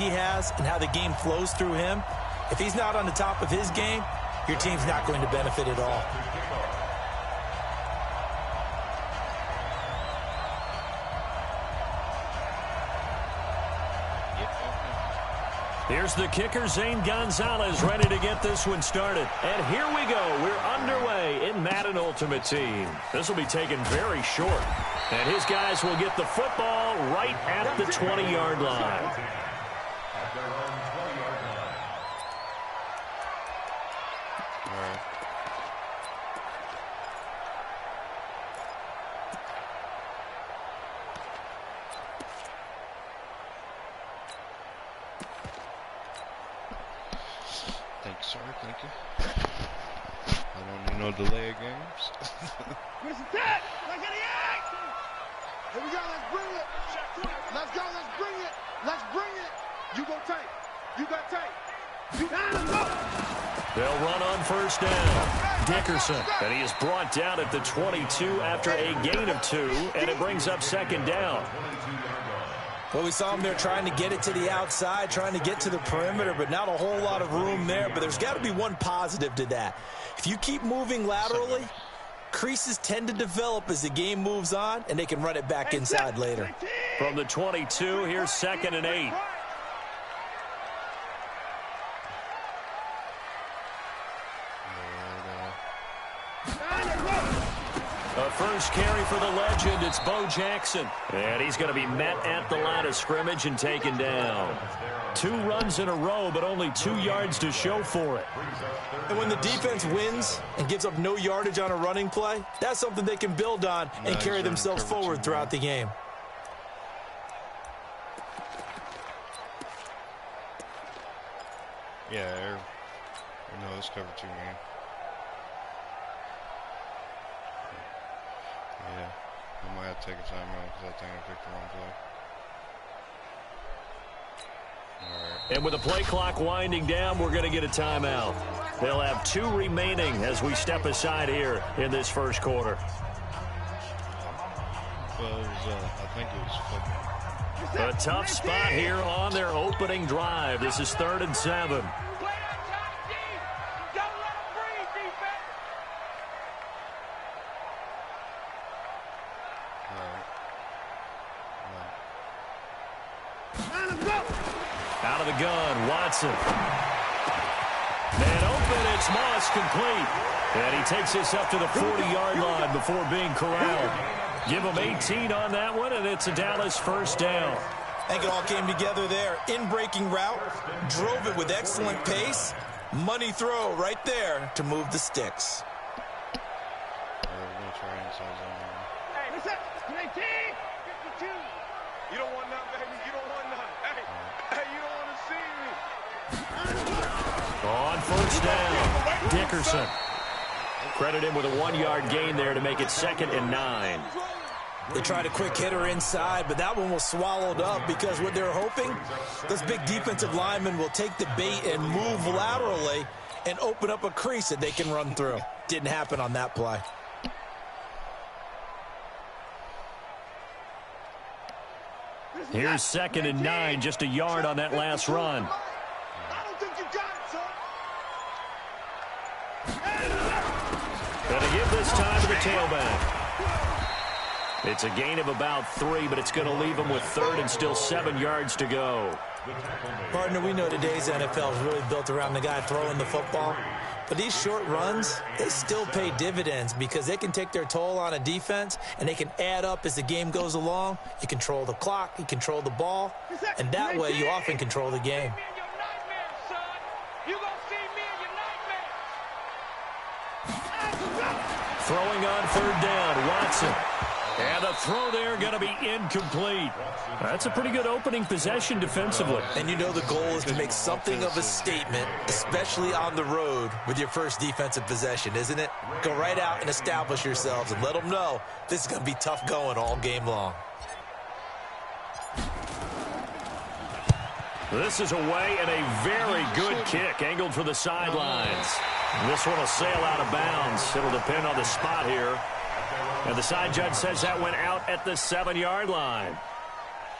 he has and how the game flows through him, if he's not on the top of his game, your team's not going to benefit at all. Here's the kicker, Zane Gonzalez, ready to get this one started. And here we go. We're underway in Madden Ultimate Team. This will be taken very short. And his guys will get the football right at the 20-yard line. Thank you. I don't need no delay of games. Where's the tag? Let's get the action! Here we go, let's bring it. Let's go, let's bring it. Let's bring it. You go tight. You got tight. You got him, go. They'll run on first down. Dickerson. And he is brought down at the 22 after a gain of 2, and it brings up second down. Well, we saw him there trying to get it to the outside, trying to get to the perimeter, but not a whole lot of room there. But there's got to be one positive to that. If you keep moving laterally, creases tend to develop as the game moves on, and they can run it back inside later. From the 22, here's 2nd and 8. A first carry for the legend. It's Bo Jackson. And he's going to be met at the line of scrimmage and taken down. 2 runs in a row, but only 2 yards to show for it. And when the defense wins and gives up no yardage on a running play, that's something they can build on and carry themselves forward throughout the game. Yeah, no, it's cover 2, man. Yeah, I might have to take a timeout because I think I picked the wrong play. All right. And with the play clock winding down, we're going to get a timeout. They'll have 2 remaining as we step aside here in this first quarter. Well, I think it was football. A tough spot here on their opening drive. This is 3rd and 7. Out of the gun, Watson. And open, it's Moss, complete. And he takes this up to the 40-yard line before being corralled. Give him 18 on that one, and it's a Dallas first down. I think it all came together there. In-breaking route, drove it with excellent pace. Money throw right there to move the sticks. We're going to try inside zone. Hey, what's up? 19, 52. You don't want none, baby. You don't want none. Hey, you don't want to see me. On first down, Dickerson. Credit him with a 1-yard gain there to make it 2nd and 9. They tried a quick hitter inside, but that one was swallowed up because what they're hoping, those big defensive linemen will take the bait and move laterally and open up a crease that they can run through. Didn't happen on that play. Here's 2nd and 9, just a yard on that last run. I don't think you got it, son. Gonna give this time to the tailback. It's a gain of about 3, but it's going to leave him with 3rd and still 7 yards to go. Partner, we know today's NFL is really built around the guy throwing the football. But these short runs, they still pay dividends because they can take their toll on a defense and they can add up as the game goes along. You control the clock, you control the ball, and that way you often control the game. Throwing on 3rd down, Watson. And the throw there going to be incomplete. That's a pretty good opening possession defensively. And you know the goal is to make something of a statement, especially on the road with your first defensive possession, isn't it? Go right out and establish yourselves and let them know this is going to be tough going all game long. This is away and a very good kick angled for the sidelines. This one will sail out of bounds. It'll depend on the spot here. And the side judge says that went out at the 7-yard line.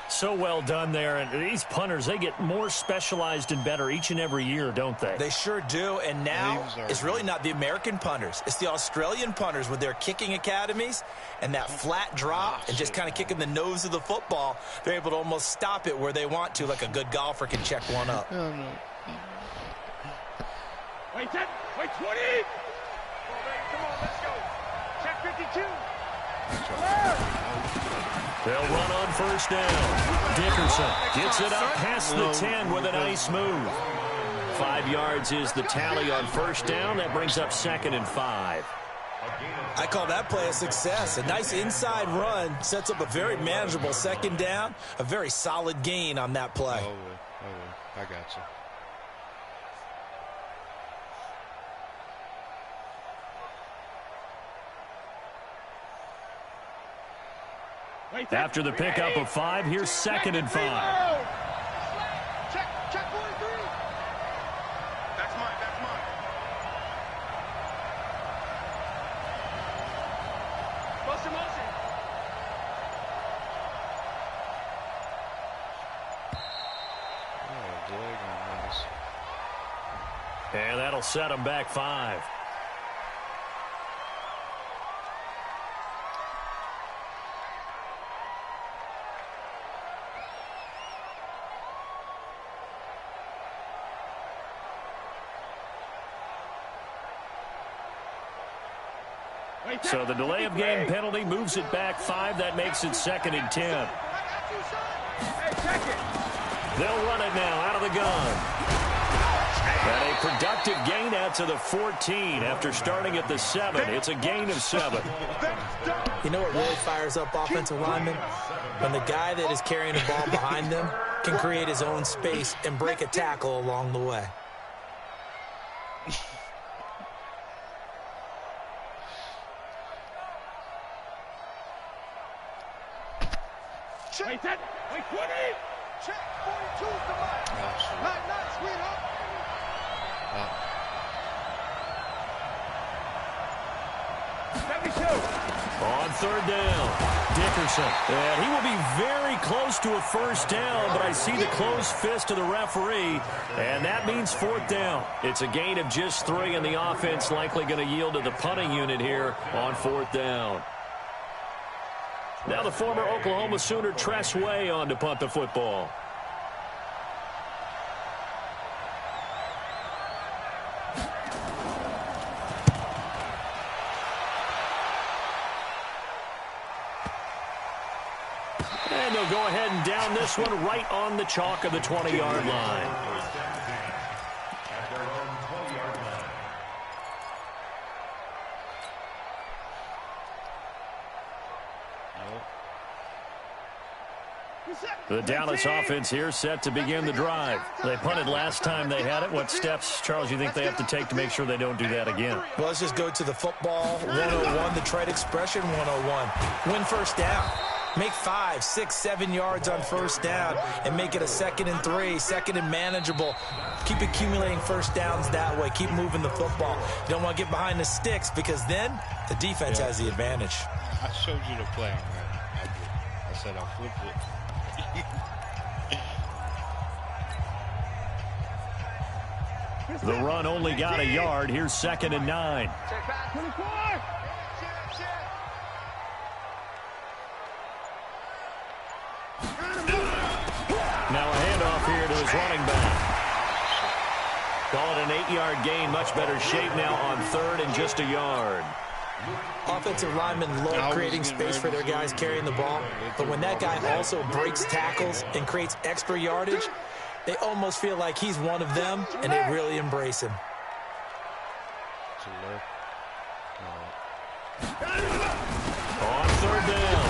So well done there. And these punters, they get more specialized and better each and every year, don't they? They sure do. And now it's really not the American punters. It's the Australian punters with their kicking academies and that flat drop and just kind of kicking the nose of the football. They're able to almost stop it where they want to, like a good golfer can check one up. Oh, no. Wait 10, wait 20. Come on, let's go. Check 52. They'll run on first down. Dickerson gets it up past the 10 with a nice move. 5 yards is the tally on first down. That brings up 2nd and 5. I call that play a success. A nice inside run sets up a very manageable 2nd down. A very solid gain on that play. Oh, I got you. After the pickup of 5, here's 2nd and 5. Check 43. That's mine. Motion. Oh, leg on this. And that'll set them back 5. So the delay of game penalty moves it back 5. That makes it 2nd and 10. They'll run it now out of the gun. And a productive gain out to the 14 after starting at the 7. It's a gain of 7. You know what really fires up offensive linemen? When the guy that is carrying the ball behind them can create his own space and break a tackle along the way. Wait 10, wait 20. Check 42 is the mark. Nice, sweetheart. On 3rd down, Dickerson. And he will be very close to a first down, but I see the closed fist of the referee, and that means 4th down. It's a gain of just 3, and the offense likely going to yield to the punting unit here on 4th down. Now the former Oklahoma Sooner Tress Way on to punt the football. And they'll go ahead and down this one right on the chalk of the 20-yard line. The Dallas offense here set to begin the drive. They punted last time they had it. What steps, Charles, you think they have to take to make sure they don't do that again? Well, let's just go to the football 101, the trade expression 101. Win first down. Make 5, 6, 7 yards on first down and make it a 2nd and 3, 2nd and manageable. Keep accumulating first downs that way. Keep moving the football. You don't want to get behind the sticks because then the defense has the advantage. I showed you the play, man. I said I'll flip it. The run only got a yard. Here's 2nd and 9. Now a handoff here to his running back. Call it an 8-yard gain. Much better shape now on 3rd and just a yard. Offensive linemen love creating space for their guys carrying the ball, but when that guy also breaks tackles and creates extra yardage, they almost feel like he's one of them, and they really embrace him. On 3rd down,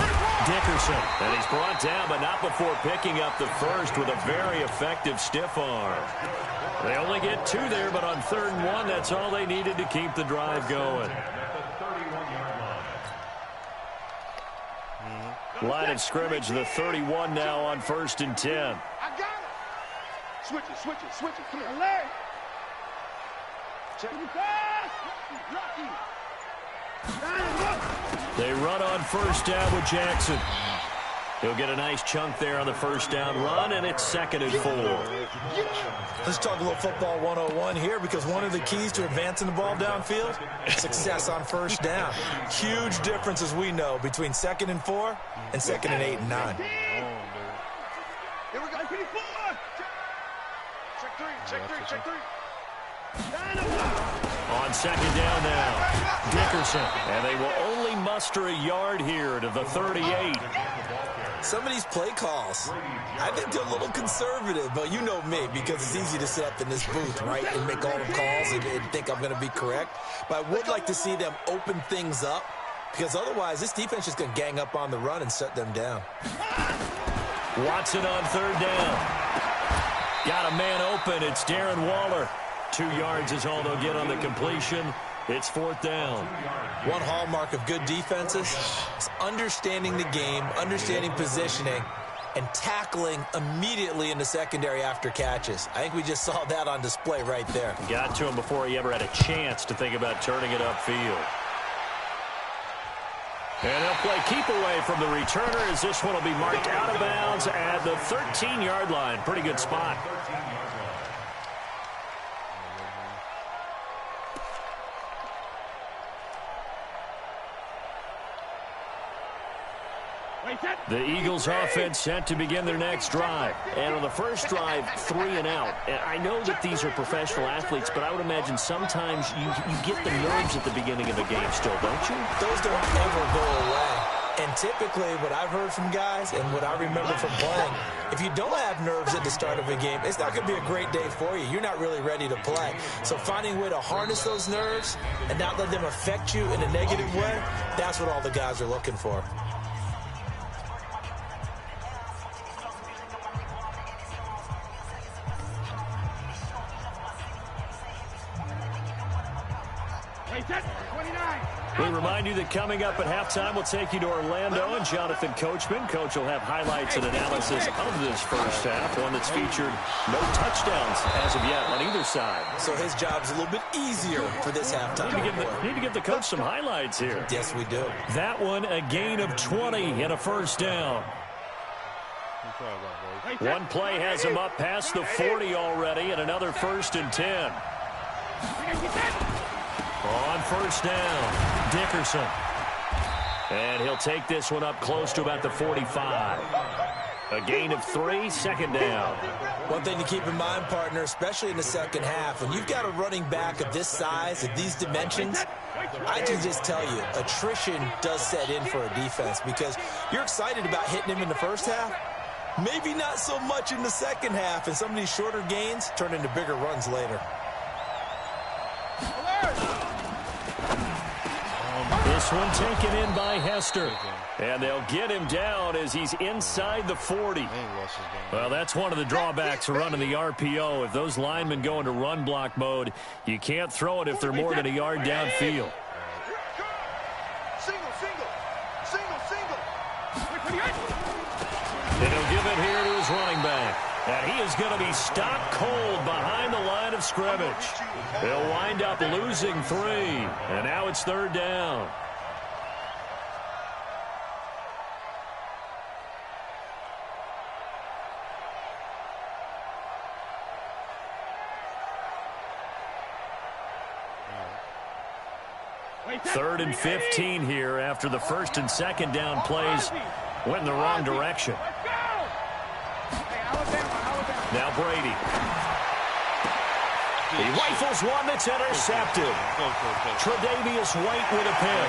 Dickerson. And he's brought down, but not before picking up the first with a very effective stiff arm. They only get 2 there, but on 3rd and 1, that's all they needed to keep the drive going. Line of scrimmage, the 31 now on 1st and 10. I got it. Switch it. Come here. Larry. Check it fast. They run on first down with Jackson. He'll get a nice chunk there on the first down run, and it's 2nd and 4. Let's talk a little football 101 here, because one of the keys to advancing the ball downfield, success on first down. Huge difference, as we know, between 2nd and 4 and 2nd and 8 and 9. Here we go. Check three. On 2nd down now, Dickerson. And they will only muster a yard here to the 38. Some of these play calls, I think they're a little conservative, but you know me, because it's easy to sit up in this booth, right, and make all the calls and think I'm going to be correct. But I would like to see them open things up, because otherwise this defense is going to gang up on the run and shut them down. Watson on 3rd down. Got a man open. It's Darren Waller. 2 yards is all they'll get on the completion. It's 4th down. One hallmark of good defenses is understanding the game, understanding positioning, and tackling immediately in the secondary after catches. I think we just saw that on display right there. Got to him before he ever had a chance to think about turning it upfield. And they'll play keep away from the returner, as this one will be marked out of bounds at the 13-yard line. Pretty good spot. The Eagles offense set to begin their next drive. And on the first drive, 3 and out. And I know that these are professional athletes, but I would imagine sometimes you get the nerves at the beginning of a game still, don't you? Those don't ever go away. And typically what I've heard from guys and what I remember from playing, if you don't have nerves at the start of a game, it's not going to be a great day for you. You're not really ready to play. So finding a way to harness those nerves and not let them affect you in a negative way, that's what all the guys are looking for. We remind you that coming up at halftime, we'll take you to Orlando and Jonathan Coachman. Coach will have highlights and analysis of this first half, one that's featured no touchdowns as of yet on either side. So his job's a little bit easier for this halftime. Need to give the coach some highlights here. Yes, we do. That one, a gain of 20 and a first down. One play has him up past the 40 already, and another 1st and 10. On first down, Dickerson. And he'll take this one up close to about the 45. A gain of 3, 2nd down. One thing to keep in mind, partner, especially in the second half, when you've got a running back of this size, of these dimensions, I can just tell you, attrition does set in for a defense, because you're excited about hitting him in the first half, maybe not so much in the second half, and some of these shorter gains turn into bigger runs later. This one taken in by Hester. And they'll get him down as he's inside the 40. Well, that's one of the drawbacks of running the RPO. If those linemen go into run block mode, you can't throw it if they're more than a yard downfield. And he'll give it here to his running back. And he is going to be stopped cold behind the line of scrimmage. They'll wind up losing 3. And now it's 3rd down. Third and 15 here after the 1st and 2nd down plays went in the wrong direction. Now Brady. He rifles one that's intercepted. Tre'Davious White with a pick.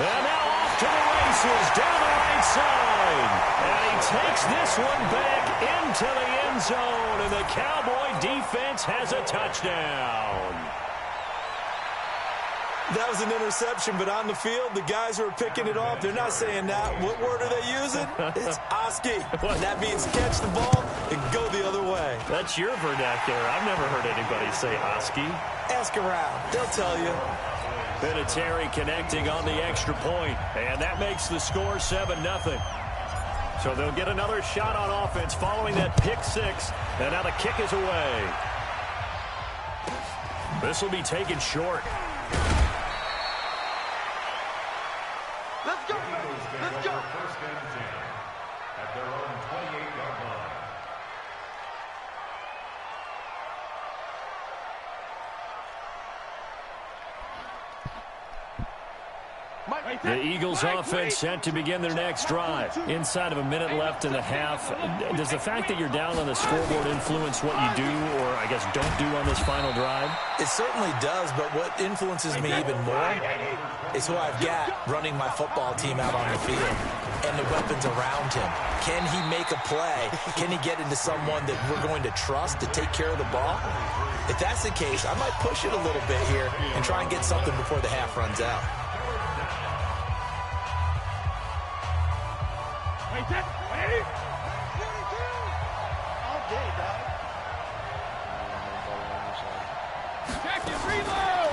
And now off to the races down the right side. And he takes this one back into the end zone. And the Cowboy defense has a touchdown. That was an interception, but on the field, the guys who are picking it off, they're not saying that. What word are they using? It's Oski. That means catch the ball and go the other way. That's your vernacular. I've never heard anybody say Oski. Ask around. They'll tell you. Vinatieri connecting on the extra point, and that makes the score 7-0. So they'll get another shot on offense following that pick 6, and now the kick is away. This will be taken short. Let's go, let's go. The Eagles offense set to begin their next drive. Inside of a minute left in the half. Does the fact that you're down on the scoreboard influence what you do, or I guess don't do on this final drive? It certainly does, but what influences me even more is who I've got running my football team out on the field and the weapons around him. Can he make a play? Can he get into someone that we're going to trust to take care of the ball? If that's the case, I might push it a little bit here and try and get something before the half runs out.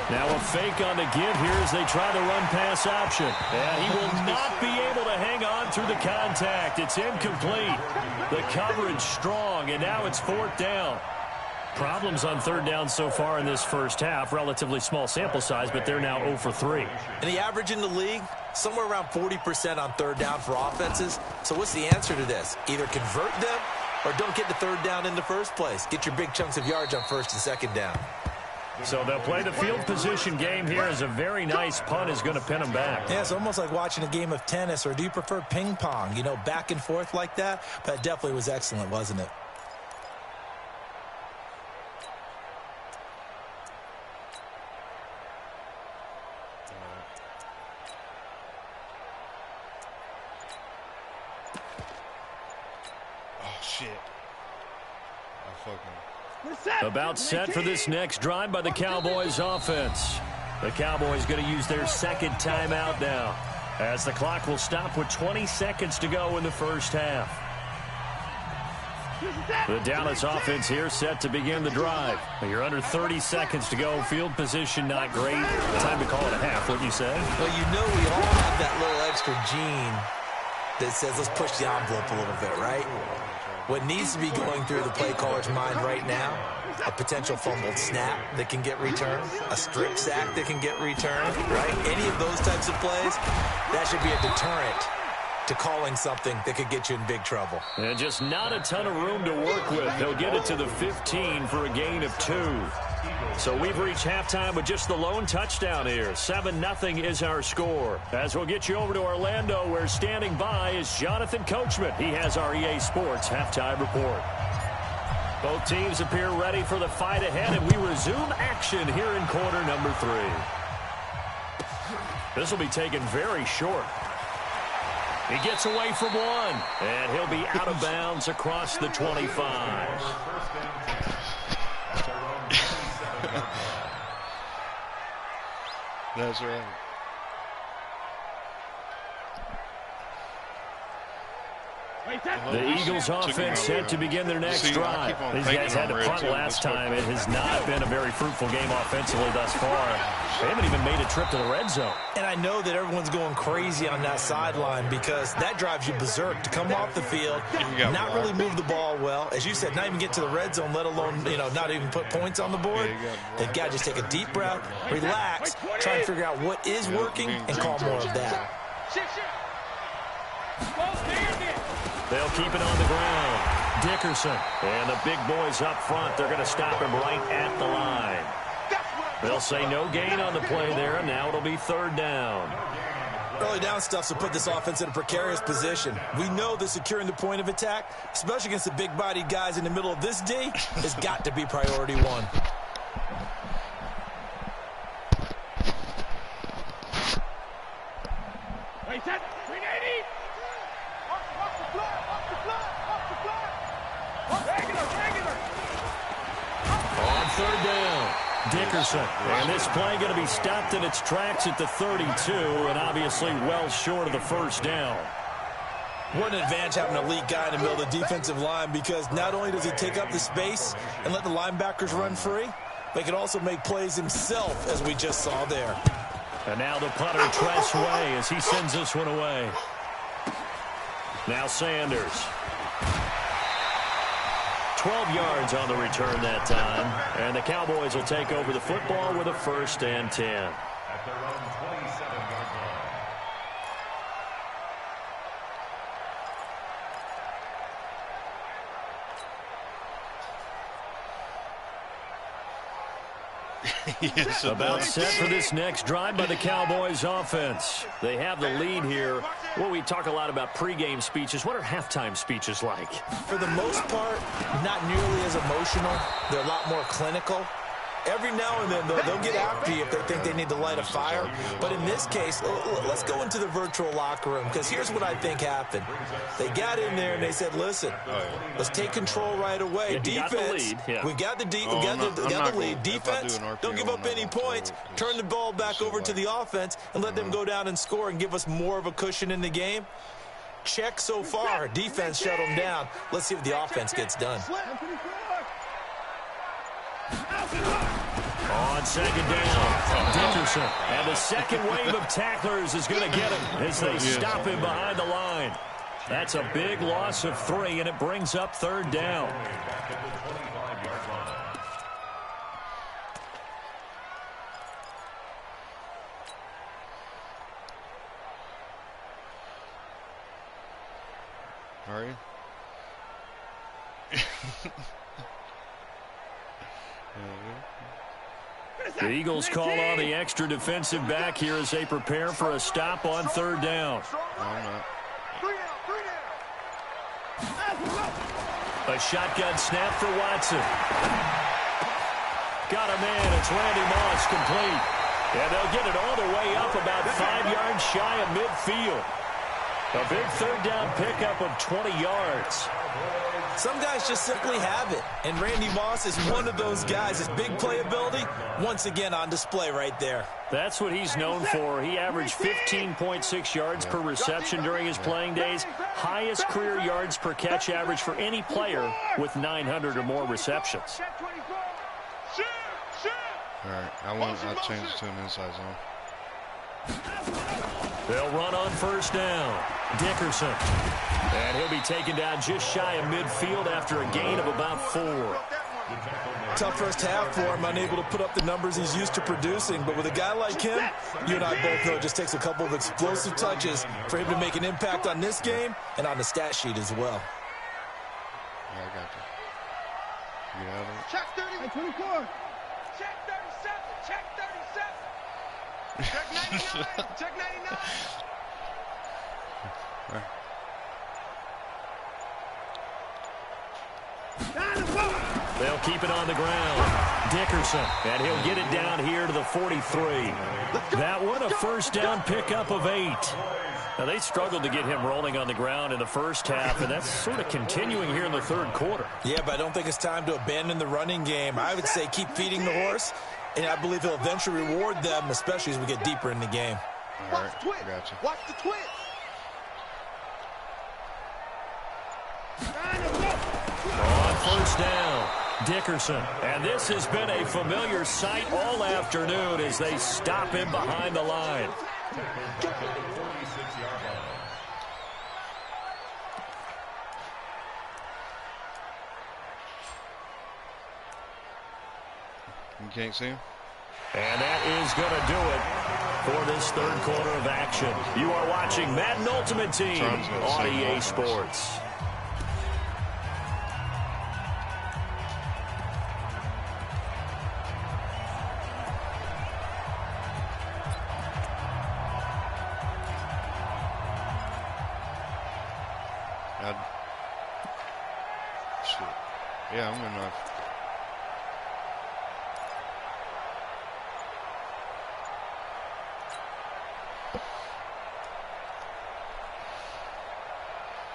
Now a fake on the give here as they try the run-pass option. And he will not be able to hang on through the contact. It's incomplete. The coverage strong, and now it's 4th down. Problems on 3rd down so far in this first half. Relatively small sample size, but they're now 0 for 3. And the average in the league, somewhere around 40% on 3rd down for offenses. So what's the answer to this? Either convert them or don't get the 3rd down in the first place. Get your big chunks of yards on 1st and 2nd down. So they'll play the field position game here as a very nice punt is going to pin them back. Yeah, it's almost like watching a game of tennis, or do you prefer ping pong? You know, back and forth like that? But it definitely was excellent, wasn't it? About set for this next drive by the Cowboys offense. The Cowboys going to use their 2nd timeout now, as the clock will stop with 20 seconds to go in the first half. The Dallas offense here set to begin the drive. You're under 30 seconds to go. Field position not great. Time to call it a half, wouldn't you say? Well, you know we all have that little extra gene that says let's push the envelope a little bit, right? What needs to be going through the play caller's mind right now, a potential fumbled snap that can get returned, a strip sack that can get returned, right? Any of those types of plays, that should be a deterrent to calling something that could get you in big trouble. And just not a ton of room to work with. They'll get it to the 15 for a gain of 2. So we've reached halftime with just the lone touchdown here. 7-0 is our score. As we'll get you over to Orlando, where standing by is Jonathan Coachman. He has our EA Sports halftime report. Both teams appear ready for the fight ahead, and we resume action here in quarter number 3. This will be taken very short. He gets away from one, and he'll be out of bounds across the 25. That's right. The Eagles offense set to begin their next drive. These guys had to punt last time. It has not been a very fruitful game offensively thus far. They haven't even made a trip to the red zone. And I know that everyone's going crazy on that sideline because that drives you berserk to come off the field, not really move the ball well. As you said, not even get to the red zone, let alone, not even put points on the board. They've got to just take a deep breath, relax, try and figure out what is working, and call more of that. They'll keep it on the ground. Dickerson and the big boys up front. They're going to stop him right at the line. They'll say no gain on the play there, and now it'll be 3rd down. Early down stuff to put this offense in a precarious position. We know that securing the point of attack, especially against the big-bodied guys in the middle of this D, has got to be priority 1. On 3rd down, Dickerson. And this play going to be stopped in its tracks at the 32, and obviously well short of the 1st down. What an advantage having an elite guy in the middle of the defensive line, because not only does he take up the space and let the linebackers run free, but he can also make plays himself, as we just saw there. And now the punter, Tress Way, as he sends this one away. Now Sanders. 12 yards on the return that time. And the Cowboys will take over the football with a 1st and 10. At their own 27-yard line. Yes, About set for this next drive by the Cowboys offense. They have the lead here. Well, we talk a lot about pregame speeches. What are halftime speeches like? For the most part, not nearly as emotional. They're a lot more clinical. Every now and then, they'll get after you if they think they need to light a fire. But in this case, let's go into the virtual locker room, because here's what I think happened. They got in there and they said, listen, let's take control right away. Defense, we got the lead. Defense, don't give up any points. Turn the ball back over to the offense and let them go down and score and give us more of a cushion in the game. Check so far. Defense shut them down. Let's see what the offense gets done. On second down, Dickerson. And the second wave of tacklers is going to get him as they stop him behind the line. That's a big loss of 3, and it brings up third down. Are you? The Eagles call on the extra defensive back here as they prepare for a stop on third down. A shotgun snap for Watson. Got a man. It's Randy Moss complete. And they'll get it all the way up about 5 yards shy of midfield. A big third down pickup of 20 yards. Some guys just simply have it, and Randy Moss is one of those guys. His big playability, once again on display right there. That's what he's known for. He averaged 15.6 yards per reception during his playing days. Highest career yards per catch average for any player with 900 or more receptions. All right, I'll change it to an inside zone. They'll run on first down. Dickerson. And he'll be taken down just shy of midfield after a gain of about 4. Tough first half for him, unable to put up the numbers he's used to producing. But with a guy like him, you and I both know it just takes a couple of explosive touches for him to make an impact on this game and on the stat sheet as well. Yeah, I got you. Get out of it. Check 30. 24. Check 37. Check 37. Check 99. Check 99. Right. They'll keep it on the ground. Dickerson, and he'll get it down here to the 43. That one, a first down pickup of 8. Now, they struggled to get him rolling on the ground in the first half, and that's sort of continuing here in the third quarter. Yeah, but I don't think it's time to abandon the running game. I would say keep feeding the horse, and I believe he'll eventually reward them, especially as we get deeper in the game. All right, gotcha. Watch the twist. On first down, Dickerson. And this has been a familiar sight all afternoon as they stop him behind the line. You can't see him? And that is going to do it for this third quarter of action. You are watching Madden Ultimate Team on EA Sports. Yeah, I'm enough.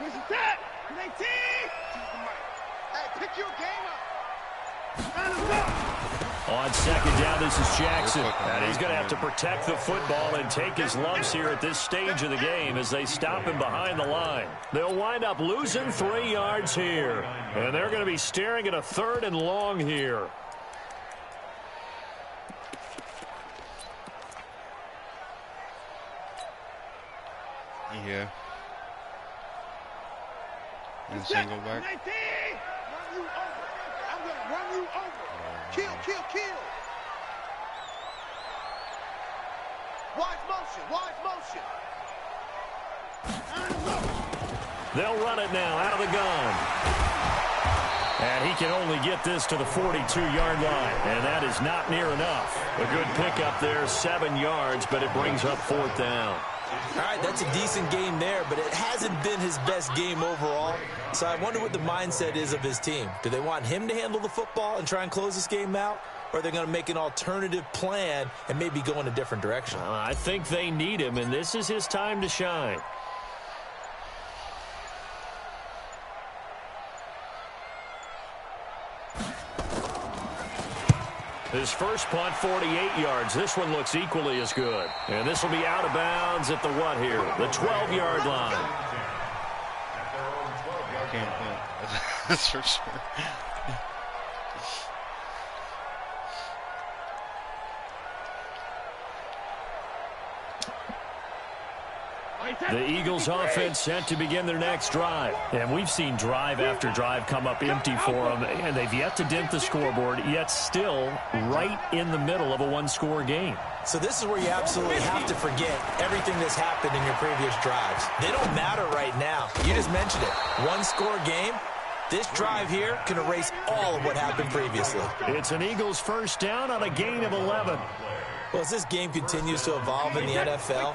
This is that. 19. Hey, pick your game up. On second down, this is Jackson. And he's going to have to protect the football and take his lumps here at this stage of the game as they stop him behind the line. They'll wind up losing 3 yards here. And they're going to be staring at a 3rd and long here. Yeah. And single back. 19. Run you over. I'm going to run you over. Kill, kill, kill. Wide motion, wide motion. They'll run it now out of the gun. And he can only get this to the 42-yard line, and that is not near enough. A good pickup there, 7 yards, but it brings up 4th down. All right, that's a decent game there, but it hasn't been his best game overall. So I wonder what the mindset is of his team. Do they want him to handle the football and try and close this game out? Or are they going to make an alternative plan and maybe go in a different direction? I think they need him, and this is his time to shine. His first punt, 48 yards. This one looks equally as good. And this will be out of bounds at the what here? The 12-yard line. Can't punt. That's for sure. The Eagles offense set to begin their next drive. And we've seen drive after drive come up empty for them, and they've yet to dent the scoreboard, yet still right in the middle of a one-score game. So this is where you absolutely have to forget everything that's happened in your previous drives. They don't matter right now. You just mentioned it. One-score game. This drive here can erase all of what happened previously. It's an Eagles first down on a gain of 11. Well, as this game continues to evolve in the NFL,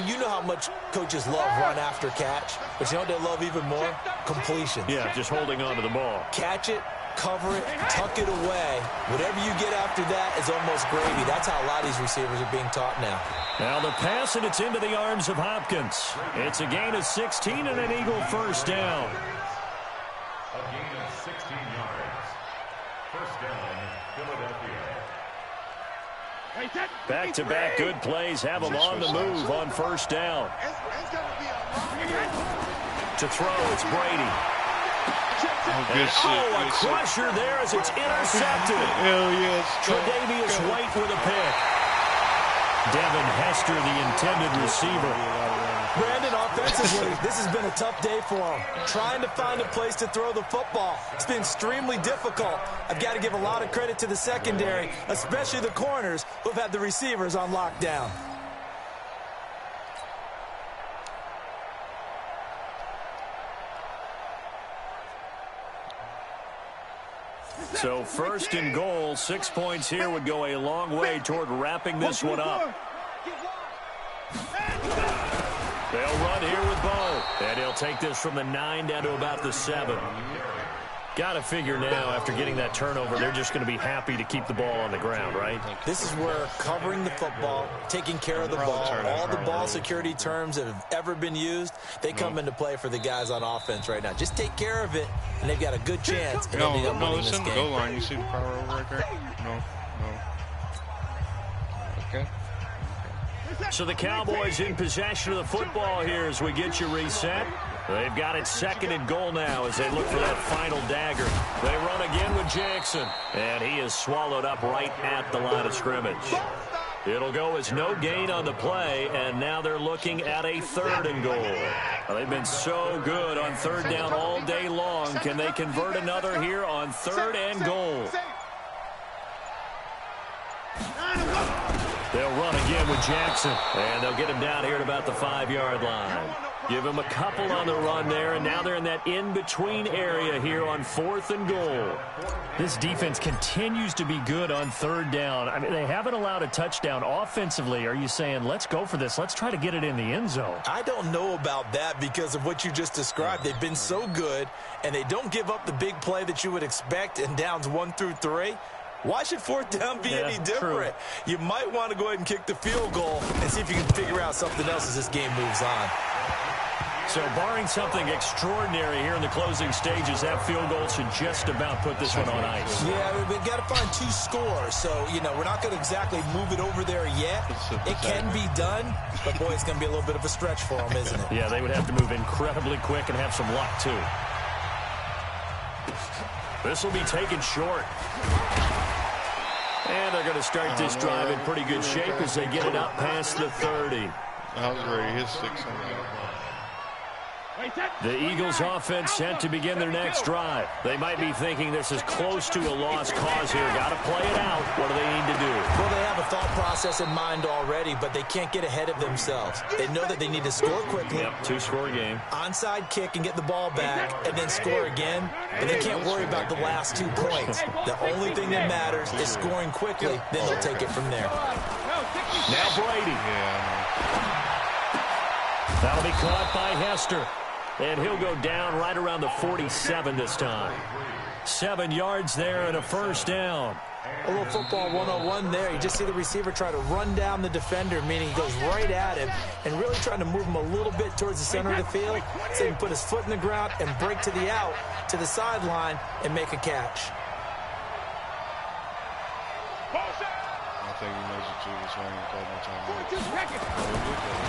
you know how much coaches love run after catch, but you know what they love even more? Completions. Yeah, just holding on to the ball. Catch it, cover it, tuck it away. Whatever you get after that is almost gravy. That's how a lot of these receivers are being taught now. Now the pass, and it's into the arms of Hopkins. It's a gain of 16 and an Eagle first down. A gain of 16 yards. First down, Philadelphia. Back-to-back good plays have them on the move on first down. To throw, it's Brady. A crusher there as it's intercepted. Hell yes. Tre'Davious White with a pick. Devin Hester, the intended receiver. Brandon, offensively, this has been a tough day for him. Trying to find a place to throw the football. It's been extremely difficult. I've got to give a lot of credit to the secondary, especially the corners who've had the receivers on lockdown. So first and goal, 6 points here would go a long way toward wrapping this one up. They'll run here with Bo. And he'll take this from the 9 down to about the 7. Got to figure now, after getting that turnover, they're just going to be happy to keep the ball on the ground, right? This is where covering the football, taking care of the ball, all the ball security terms that have ever been used, they come into play for the guys on offense right now. Just take care of it, and they've got a good chance. No, it's in the goal line. You see the power over right there? No. Okay. So the Cowboys in possession of the football here as we get you reset. They've got it second and goal now as they look for that final dagger. They run again with Jackson, and he is swallowed up right at the line of scrimmage. It'll go as no gain on the play, and now they're looking at a 3rd and goal. Well, they've been so good on 3rd down all day long. Can they convert another here on 3rd and goal? They'll run again with Jackson, and they'll get him down here at about the 5-yard line. Give him a couple on the run there, and now they're in that in-between area here on 4th and goal. This defense continues to be good on 3rd down. I mean, they haven't allowed a touchdown offensively. Are you saying, let's go for this, let's try to get it in the end zone? I don't know about that because of what you just described. They've been so good, and they don't give up the big play that you would expect in downs 1 through 3. Why should 4th down be any different? True. You might want to go ahead and kick the field goal and see if you can figure out something else as this game moves on. So barring something extraordinary here in the closing stages, that field goal should just about put this one on ice. Yeah, we've got to find 2 scores. So, we're not going to exactly move it over there yet. It can be done, but, boy, it's going to be a little bit of a stretch for them, isn't it? Yeah, they would have to move incredibly quick and have some luck, too. This will be taken short. And they're going to start this drive in pretty good shape as they get it up past the 30. I was ready. His 6 on The Eagles offense set to begin their next drive. They might be thinking this is close to a lost cause here. Got to play it out. What do they need to do? Well, they have a thought process in mind already, but they can't get ahead of themselves. They know that they need to score quickly. Yep, two-score game. Onside kick and get the ball back and then score again, but they can't worry about the last 2 points. The only thing that matters is scoring quickly, then they'll take it from there. Now Brady. That'll be caught by Hester. And he'll go down right around the 47 this time. 7 yards there and a first down. A little football 101 there. You just see the receiver try to run down the defender, meaning he goes right at him and really trying to move him a little bit towards the center of the field so he can put his foot in the ground and break to the out, to the sideline, and make a catch. I think he knows it too. That's why he called my time.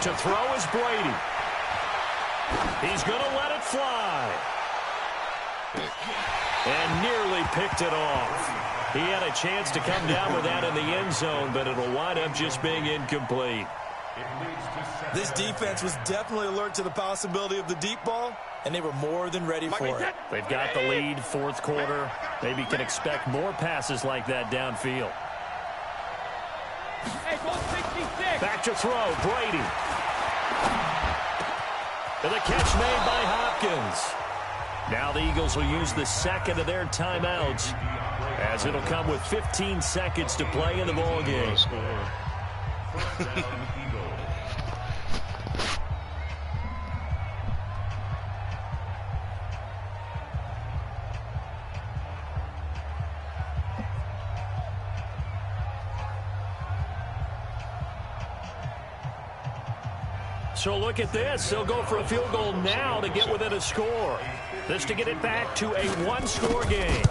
To throw is Brady. He's going to let it fly. And nearly picked it off. He had a chance to come down with that in the end zone, but it'll wind up just being incomplete. This defense was definitely alert to the possibility of the deep ball, and they were more than ready for it. They've got the lead, fourth quarter. Maybe can expect more passes like that downfield. Back to throw, Brady. And the catch made by Hopkins. Now the Eagles will use the second of their timeouts, as it'll come with 15 seconds to play in the ball game. So look at this. They'll go for a field goal now to get within a score. This to get it back to a one-score game.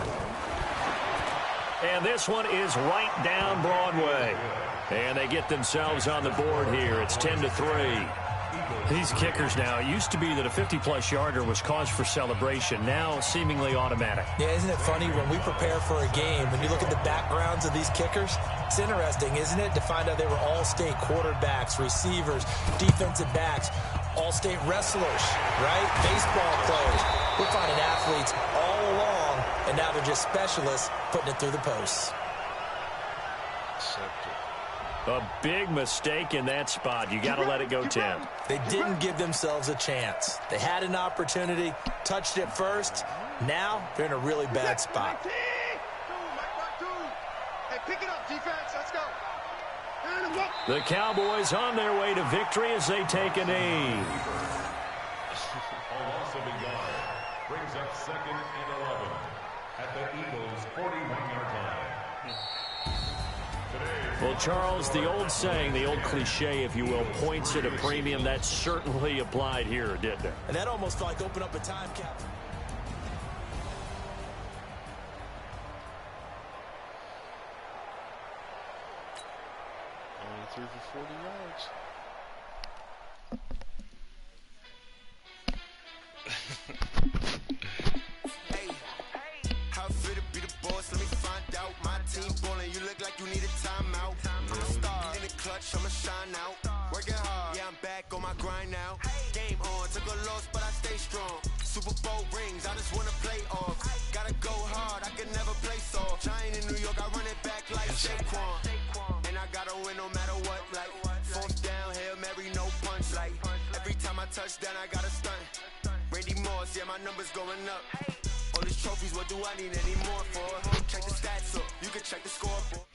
And this one is right down Broadway. And they get themselves on the board here. It's 10-3. These kickers now, it used to be that a 50-plus yarder was cause for celebration. Now seemingly automatic. Yeah, isn't it funny when we prepare for a game, when you look at the backgrounds of these kickers, it's interesting, isn't it, to find out they were all-state quarterbacks, receivers, defensive backs, all-state wrestlers, right? Baseball players. We're finding athletes all along, and now they're just specialists putting it through the posts. A big mistake in that spot. You got to let it go 10. They didn't give themselves a chance. They had an opportunity, touched it first. Now they're in a really bad spot. Hey, pick it up, defense. Let's go. The Cowboys on their way to victory as they take a knee. A loss of a yard brings up 2nd and 11 at the Eagles' 41-yard line. Well, Charles, the old saying, the old cliche, if you will, points at a premium, that certainly applied here, didn't it? And that almost like opened up a time cap. Only threw for 40 yards. Hey, how fit to be the boss? Let me find out. My team ballin', you look like you need a timeout. I'm a star in the clutch, I'ma shine out. Working hard, yeah, I'm back on my grind now. Game on, took a loss, but I stay strong. Super Bowl rings, I just wanna play off. Gotta go hard, I can never play soft. Giant in New York, I run it back like Saquon. And I gotta win no matter what, like 4th down, Hail Mary, no punch, like every time I touch down, I gotta stunt. Randy Moss, yeah, my numbers going up. All these trophies, what do I need any more for? Check the stats up, you can check the scoreboard.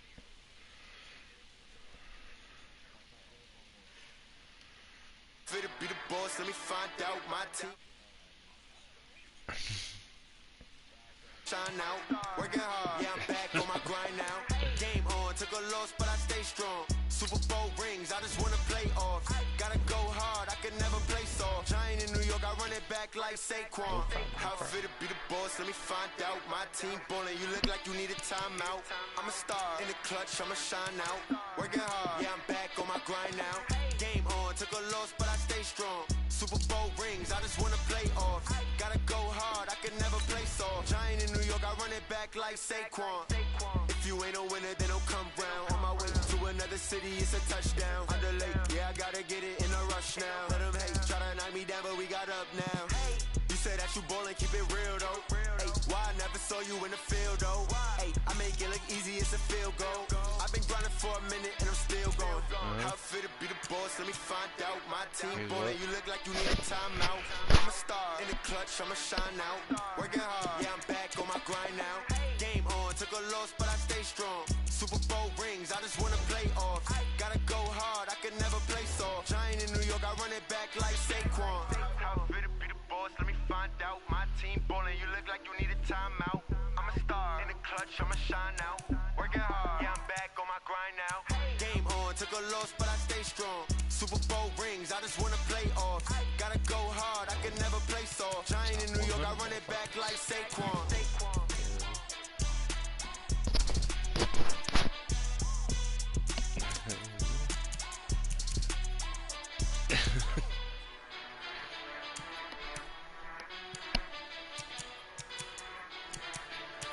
Fit to be the boss, let me find out my team. Shine out, working hard, yeah, I'm back on my grind now. Game on, took a loss, but I stay strong. Super Bowl rings, I just wanna play off. Gotta go hard, I can never play soft. Giant in New York, I run it back like Saquon. How fit to be the boss, let me find out. My team ballin', you look like you need a timeout. I'm a star in the clutch, I'ma shine out. Working hard, yeah, I'm back on my grind now. Game on, took a loss, but I stay strong. Super Bowl rings, I just wanna play off. Gotta go hard, I can never play soft. Giant in New York, I run it back like Saquon. If you ain't a winner, then don't come round. On my way to another the city, it's a touchdown. Underlay, yeah, I gotta get it in a rush now. Let them hate, try to knock me down, but we got up now. You say that you ballin', keep it real though. Hey, why I never saw you in the field though? Hey, I make it look easy, it's a field goal. I've been grinding for a minute and I'm still going. How fit to be the boss? Let me find out. My team ballin', you look like you need a timeout. I'm a star in the clutch, I'ma shine out. Working hard, yeah, I'm back on my grind now. Game on, took a loss, but I stay strong. Super Bowl rings, I just wanna play off. Gotta go hard, I can never play soft. Giant in New York, I run it back like Saquon. How fit to be the boss? Let me find out. My team ballin', you look like you need a timeout. I'm a star in the clutch, I'ma shine out. Working hard, yeah, I'm back on my grind now. Game on, took a loss, but I stay strong. Super Bowl rings, I just wanna play off. Gotta go hard, I can never play soft. Giant in New York, I run it back like Saquon.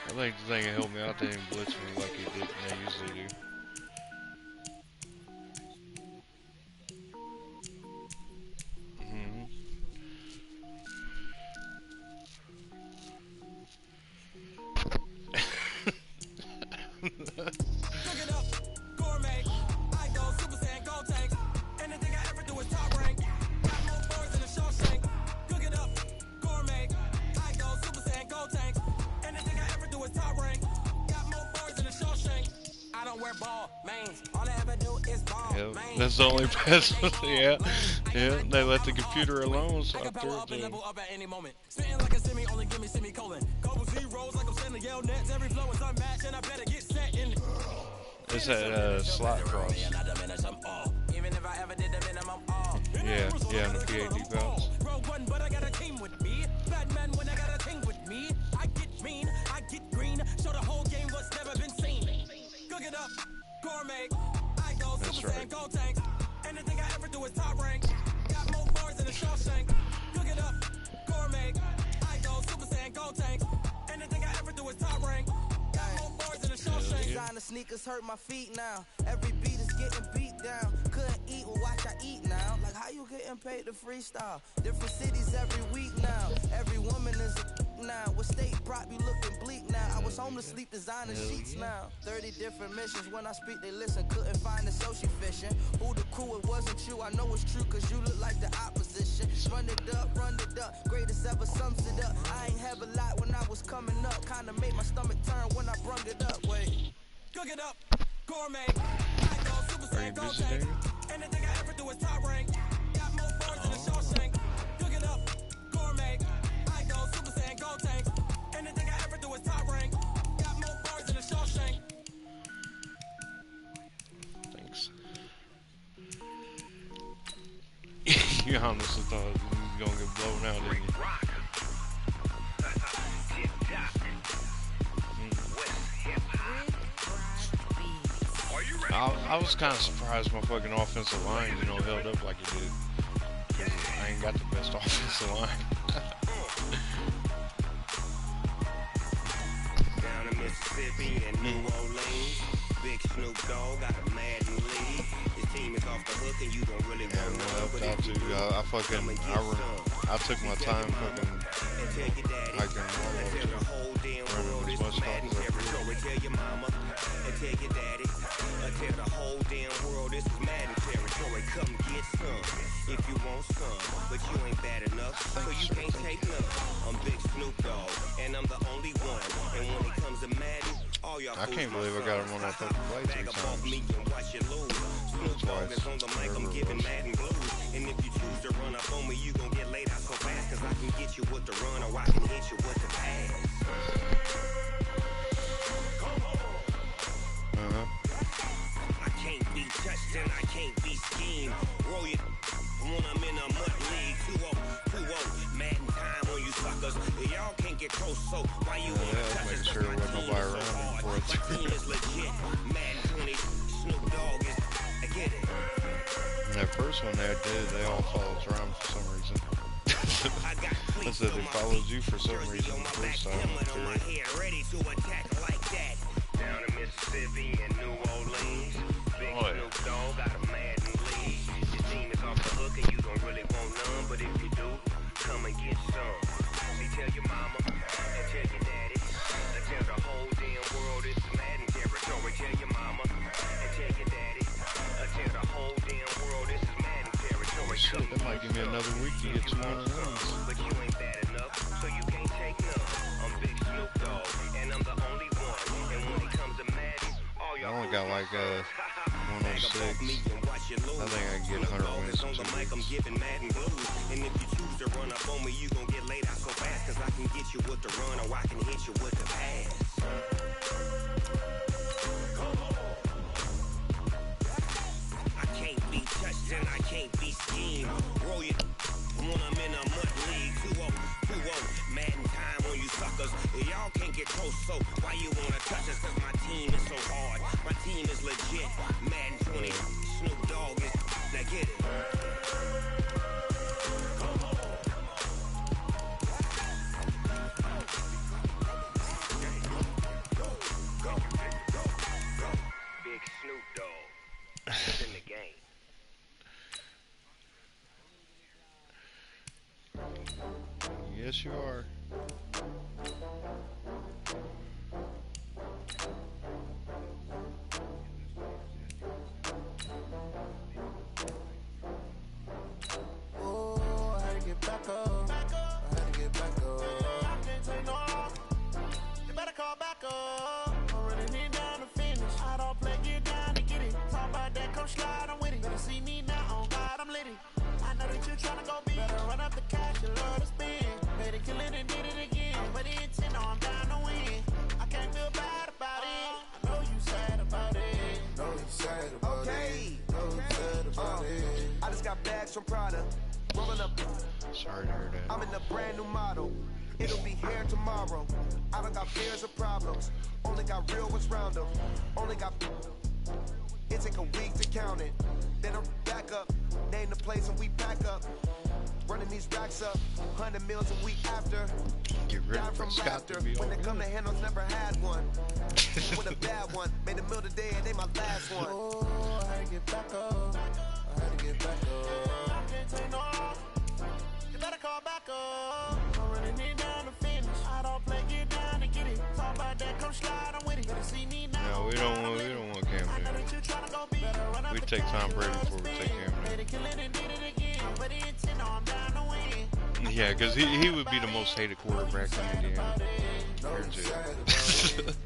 I think the thing that helped me out, they didn't blitz me like they usually do. Look it up, gourmet. I go Super Saiyan, gold tank. Anything I ever do is top rank. Got more boards than a Shawshank. Cook it up, gourmet. I go Super Saiyan, gold tank. Anything I ever do is top rank. Got more boards than a Shawshank. I don't wear ball mains. All I ever do is ball mains. That's the only best. Yeah. They let the computer alone. So I can power up and level up at any moment. Spitting like a semi, only give me semicolon. Couple zeros like I'm sending yell nets. Every flow is unmatched, and I better get set in. It's that slot cross. Even if I ever did the minimum all. Yeah, in the PAD bounce. Rogue one, but I got a team with me. Batman when I got a team with me. I get mean, I get green. Show the whole game what's never been seen. Cook it up, gourmet. I go Super Saiyan, gold tank. Anything I ever do is top rank. Got more bars than a Shawshank. Cook it up, gourmet. I go Super Saiyan, gold tank. Anything I ever do is top rank. Got more bars than a Shawshank. Designer sneakers hurt my feet now. Every beat is getting beat down. Couldn't eat, well watch I eat now. Like how you getting paid to freestyle? Different cities every week now. Every woman is a now. With state prop, you looking bleak now. I was home to sleep, designer sheets now. 30 different missions. When I speak, they listen. Couldn't find the social fishing. Who the crew? It wasn't you. I know it's true, cause you look like the opposition. Run it up, greatest ever sums it up. I ain't have a lot when I was coming up. Kinda made my stomach turn when I brung it up. Wait. Cook it up, gourmet. I go Super Saiyan, gold tank. Anything I ever do is top rank. Got more bars than a Shawshank. Cook it up, gourmet. I go Super Saiyan, gold tank. Anything I ever do is top rank. Got more bars than a Shawshank. Thanks. You honestly thought you were gonna get blown out, didn't you? I was kind of surprised my fucking offensive line, held up like it did. Cause I ain't got the best offensive line. Down in Mississippi and New Orleans, Big Snoop Dogg got a mad lead. His team is off the hook and you don't really want to know. But I took my time fucking hiking all over to running as much talk as I could. Tell your mama and tell your daddy. Tell the whole damn world this is Madden territory. Come get some if you want some, but you ain't bad enough, so you can't take none. I'm Big Snoop Dogg, and I'm the only one. And when it comes to Madden, all y'all I can't believe I got him on that fucking play 3 times. me and watch you lose. Snoop Dogg is on the mic, I'm giving Madden blues. And if you choose to run up on me, you gon' get laid out so fast, cause I can get you with the run or I can hit you with the pass. And I can't be schemed. Roll it when I'm in a mud league. 2-0, Madden time on you suckers. Y'all can't get close, so why you want to touch us? Sure wasn't nobody around for it. My team is legit. Madden 20, Snoop Dogg is. I get it. And that first one they all followed around for some reason. I said they followed you for some reason the first time. Ready to attack like that. Down in Mississippi and New Orleans. Big Snoop get some. See, tell your mama and tell your daddy. And tell the whole damn world it's Madden territory. Tell your mama and tell your daddy. And tell the whole damn world this is Madden territory. Shit, that might give me another week to get 200 runs. But you ain't bad enough, so you can't take none. I'm Big Snoop Dogg, and I'm the only one. And when it comes to Madden, all I y'all only got like 106. I think I can get 100 wins. On the mic, I'm giving Madden blues. And if you choose to run up on me, you gon' get laid out so fast. Cause I can get you with the run, or I can hit you with the pass. I can't be touched and I can't be schemed. Roll you when I'm in a mud league. 2-0, Madden time on you suckers. Y'all can't get close, so why you wanna touch us? Cause my team is so hard. My team is legit. Madden 20, Snoop Dogg is. Now get it. Big Snoop Dogg is in the game. Yes, you are. Oh, I had to get back up. I had to get back up. I can't take no loss. You better call back up. I'm running it down to finish. I don't play, get down to get it. Talk about that, come slide, I'm with it. Better see me now, on God, I'm lit it. I know that you're trying to go big. Better run up the cash, you love to spend. Made it, kill it, and did it again. But the intent, no, I'm down to win. I can't feel bad about it. I know you sad about it. Know you sad about it. Know you sad about it. I just got bags from Prada. Rolling up. Sorry to hear that. I'm in a brand new model. It'll be here tomorrow. I don't got fears or problems. Only got real ones round them. Only got. It take a week to count it. Then I'm back up. Name the place and we pack up. Running these racks up. 100 meals a week after. Get rid Down of from Scott laughter. to be When all it come to good. handles, never had one. With a bad one. Made a meal today and they my last one. Oh, I had to get back up. I had to get back up. I can't take no loss. You better call back up. I'm running it down to finish. I don't play, get down to get it. Talk about that, come slide, I'm with it. Better see me now. No, we don't want Cam I know Newton. that you tryna go big. Better run up We the take cash, Tom you Brady love to before we take spend. Cam Newton. Made it, kill it, and did it again. But the intent, no, I'm down to win. Yeah, because he would be the most hated quarterback in Indiana. Guarantee it.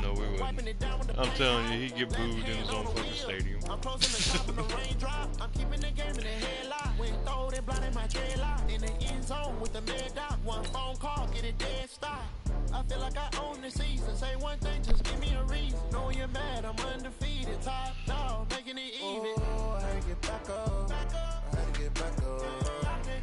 No, we wouldn't. I'm telling you, he'd get booed in his own fucking stadium. I'm closing the top of the raindrop. I'm keeping the game in the headlock. When throw it, blind in my dreadlock. In the end zone with the mad dot. One phone call, get it dead stop. I feel like I own the season. Say one thing, just give me a reason. Know you're mad, I'm undefeated. Top dog, making it even. Oh, I had to get back up. I had to get back up.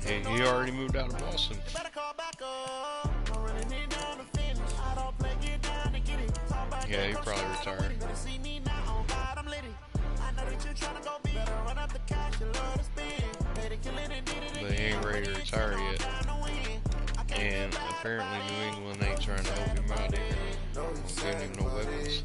Hey, he already moved out of Boston. You better call back up. I'm running it down to finish. I don't play, get down to get it. Talk about Yeah, he that, probably come slide, I'm retired. with it. Better see me now, on God, I'm lit it. I know that you're tryna go big. Better run up the cash, you love to spend. Made it, kill it, and did it But he ain't ready to retire yet. And apparently New England ain't trying to help him out either. Giving him no weapons.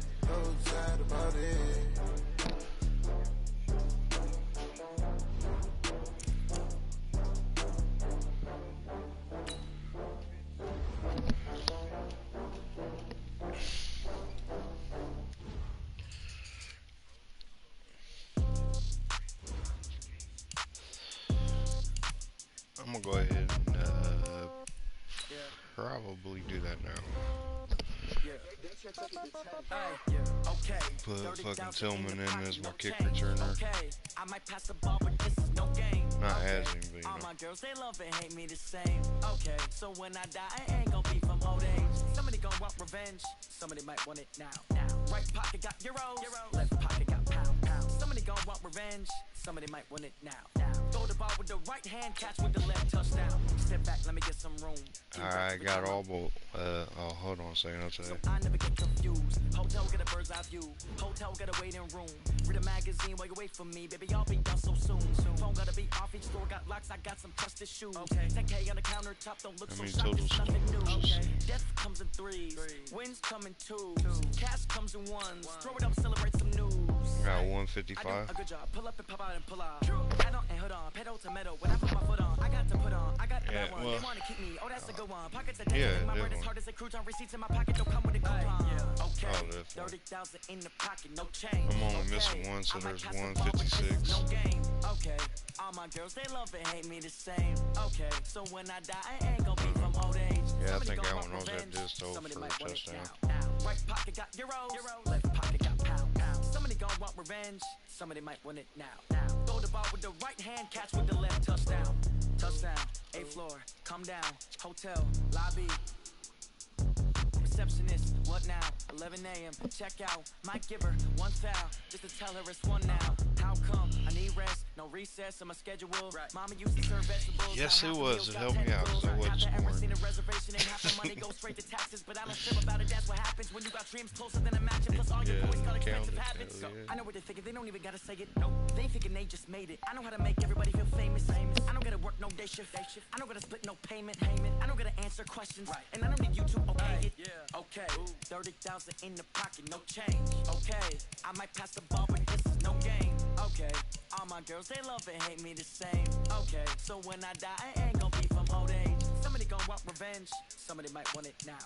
I'm gonna go ahead and probably do that now. Put fucking Tillman in as my kick returner. Not as him, but you All know. my girls, they love and hate me the same. Okay, so when I die, I ain't gonna be from old age. Somebody gonna want revenge, somebody might want it now. Right pocket got euros, left pocket got pound. Somebody gonna want revenge, somebody might want it now. Throw the ball with the right hand, catch with the left, touchdown. Step back, let me get some room. I got all but, oh, hold on a second, I'll tell you. I never get confused. Hotel get a bird's eye view. Hotel get a waiting room. Read a magazine while you wait for me. Baby, I'll be done so soon. Phone gotta be off. Each store got locks. I got some trusted shoes. Okay. 10K on the countertop. Don't look How so many shocked. total It's nothing new. stores? Okay. Death comes in threes. Wins come in twos. Cash comes in ones. Throw it up, celebrate some news. I got I do 155. a good job. Pull up and pop out and pull out. I don't hood on. Pedal to metal, when I put my foot on, I got to put on. I got Yeah, that one. well, they want to keep me. Oh, that's a good one. Pockets are yeah, dead. My bread is definitely. hard as a crouton. Receipts in my pocket don't come with a coupon. Okay, Oh, definitely. 30,000 in the pocket, no change. I'm only okay. missing one, so I might there's pass the ball, but this is 156. no game. Okay, all my girls, they love and hate me the same. Okay, so when I die, I ain't gonna be from old age. Yeah, I Somebody think gonna that want one was at revenge. Disto Somebody for a might want it touchdown. now. Right pocket got euros, left pocket got pound. Somebody gonna want revenge. Somebody might want it now. Throw the ball with the right hand, catch with the left. Touchdown, touchdown. 8th floor, come down. Hotel, lobby. Receptionist, what now? 11 a.m. Check out. Might give her one foul just to tell her it's one now. How come? I need rest, no recess in my schedule. Mama used to serve vegetables. Yes, now it half the was. meals It got helped me out, 'cause I wasn't Have to ever scoring. seen a reservation ain't half the money go straight to taxes, but I don't trip about it. That's what happens when you got dreams closer than a match, and plus all your Yeah, boys got expensive counted, habits. hell yeah. I know what they're thinking. They don't even gotta say it. No, they ain't thinking they just made it. I know how to make everybody feel famous. I don't gotta work no day shift. I don't gotta split no payment. I don't gotta answer questions, and I don't need you to okay it. Okay, 30,000 in the pocket, no change. Okay, I might pass the ball, but this is no game. Okay, all my girls, they love and hate me the same. Okay, so when I die, I ain't gonna be from old age. Somebody gonna want revenge. Somebody might want it now.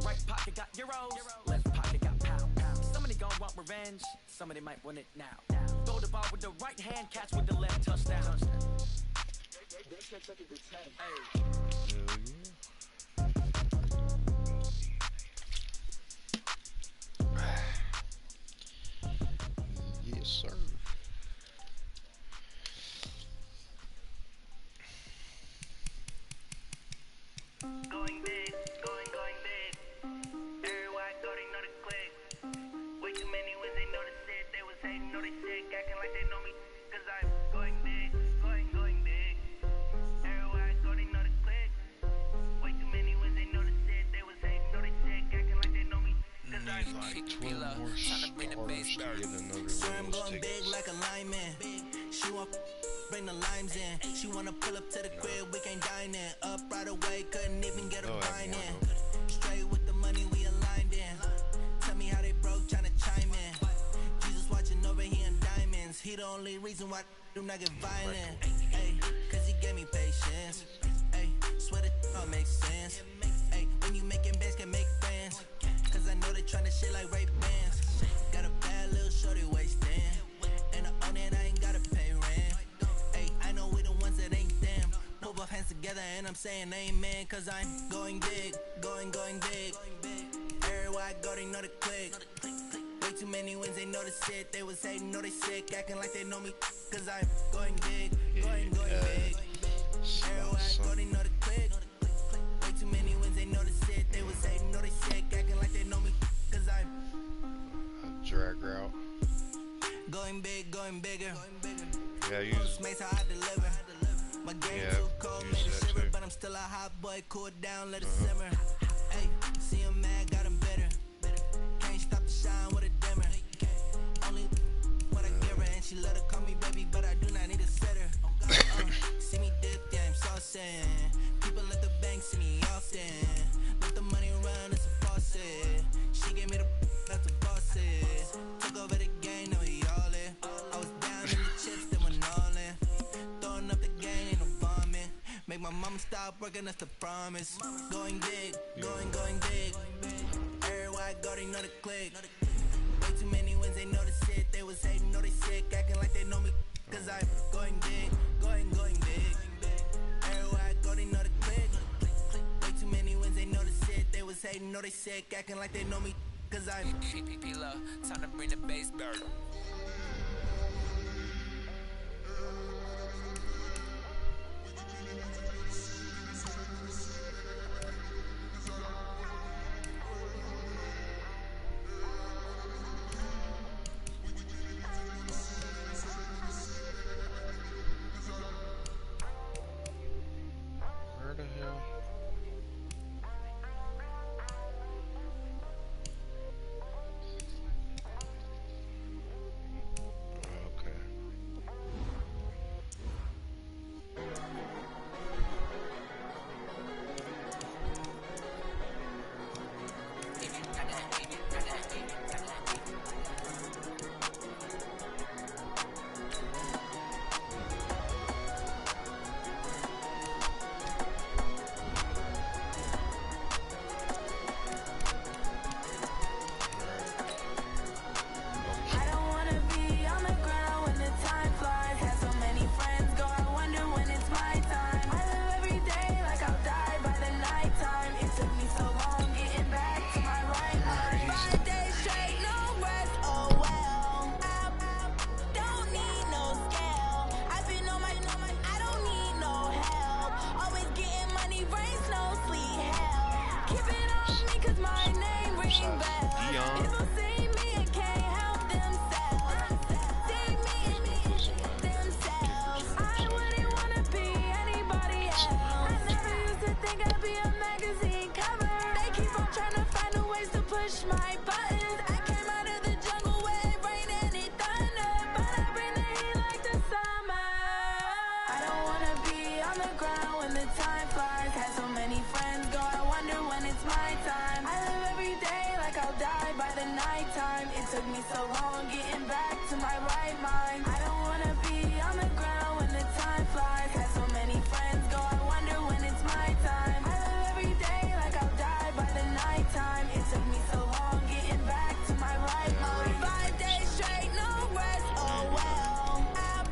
Right pocket got euros, left pocket got pound. Somebody gonna want revenge. Somebody might want it now. Throw the ball with the right hand, catch with the left. Touchdown. Yes, sir. Going big, going big. Everywhere I go, they know the click. Way too many wins, they know the shit. They was hating, know they sick, acting like they know me. Cause I'm going big, going big. Everywhere I go, they know the click. Way too many wins, they know the shit. They was hating, know they sick, acting like they know me. Cause I'm Like 12 more stars to get another I'm Wings going big tickets. like a lineman. She want bring the limes in. She wanna pull up to the crib, we can't dine in. Up right away, couldn't even get a Oh, I wine have in. more, Straight with the money we aligned in. Tell me how they broke, tryna chime in. Jesus watching over here in diamonds. He the only reason why do not get violent. Ay, cause he gave me patience. Ay, swear that all makes sense. Ay, when you making bands, can make friends. Cause I know they tryna shit like Ray Bans. Got a bad little shorty wasting. And I own it, I ain't gotta pay rent. Ay, I know we the ones that ain't them. Put both hands together and I'm saying amen. Cause I'm going big, going big. Everywhere I go, they know the click. Way too many wins, they know the shit. They was hating, know they sick, acting like they know me. Cause I'm going big, going big. Everywhere I go, they know the click. Way too many wins, they know the shit. They was hating, know they sick, acting like they know me. Cause I'm Drag route. going big, going bigger. Yeah, use Makes how I deliver. My game Yeah, too cold, use made it that shiver, too. but I'm still a hot boy. Cool it down, let it simmer. Hey, see him mad, got him bitter. Can't stop the shine with a dimmer. Only what I give her, and she let her call me baby, but I do not need a sitter. See me dip, yeah, I'm saucing. People at the bank see me often. Let the money run, it's a faucet. She gave me the that's a faucet. Took over the game, now we all in. I was down in the chips, they went all in. Throwing up the game, ain't no bombing. Make my mama stop working, that's the promise. Going big, going big. Everywhere I go, they know the click. Way too many wins, they know the shit. They was hating, know they sick, acting like they know me. Cause I'm going big, going big. Everywhere I go, they know the click. Way too many wins, they know the shit. They was hating, know they sick, acting like they know me. Cause I'm P-Lo, time to bring the bass back. where the hell? Okay. Leon. People see me and can't help themselves. See me themselves. I wouldn't wanna be anybody else. I never used to think I'd be a magazine cover. They keep on trying to find new ways to push my buttons. I came out of the jungle where it rained and it thunder, but I bring the heat like the summer. I don't wanna be on the ground when the time flies. Had so many friends go, I wonder when it's my time. I live every day like I'll die by the nighttime. It took me so long getting back to my right mind. I don't wanna be on the ground when the time flies. Had so many friends go, I wonder when it's my time. I live every day like I'll die by the nighttime. It took me so long getting back to my right mind. 5 days straight, no rest, oh well. I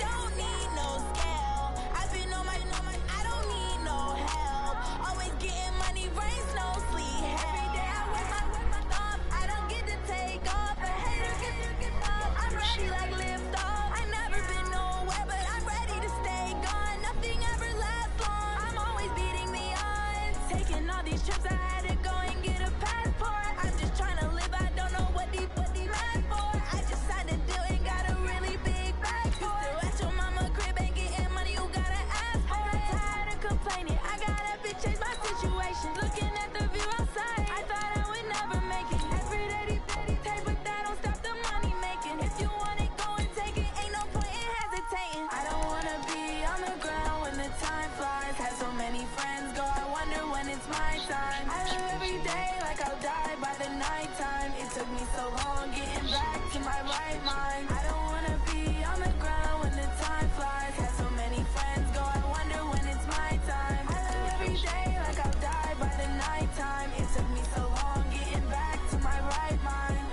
don't need no scale. I've been on my, I don't need no help. Always getting money, rain, snow, sleet. Every day I work my thumb. I don't get to take off. A hater get off. I'm ready like lift off. I never been nowhere, but I'm ready to stay gone. Nothing ever lasts long. I'm always beating the odds. Taking all these trips, I had to go and get a passport. I'm just trying to live. I don't know what these mad for. I just signed a deal and got a really big bag for it. Still at your mama crib ain't getting money, you gotta ask for it. Tired of complaining, I gotta change my situation. Looking at the view outside, I thought I would never make it. Every day they take, but that don't stop the money making. If you want it, go and take it. Ain't no point in hesitating. I don't wanna be on the ground when the time flies. Had so many friends go, I wonder when it's my time. I live every day like I'll die by the nighttime. It took me so long getting back to my right mind. I don't wanna be on the ground when the time flies. Had so many friends go, I wonder when it's my time. I live every day like I'll die by the nighttime. It took me so long getting back to my right mind.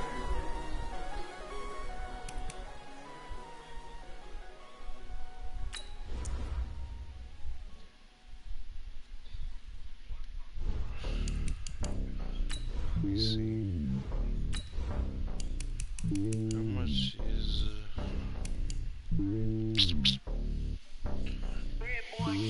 Let me see. How much is It's me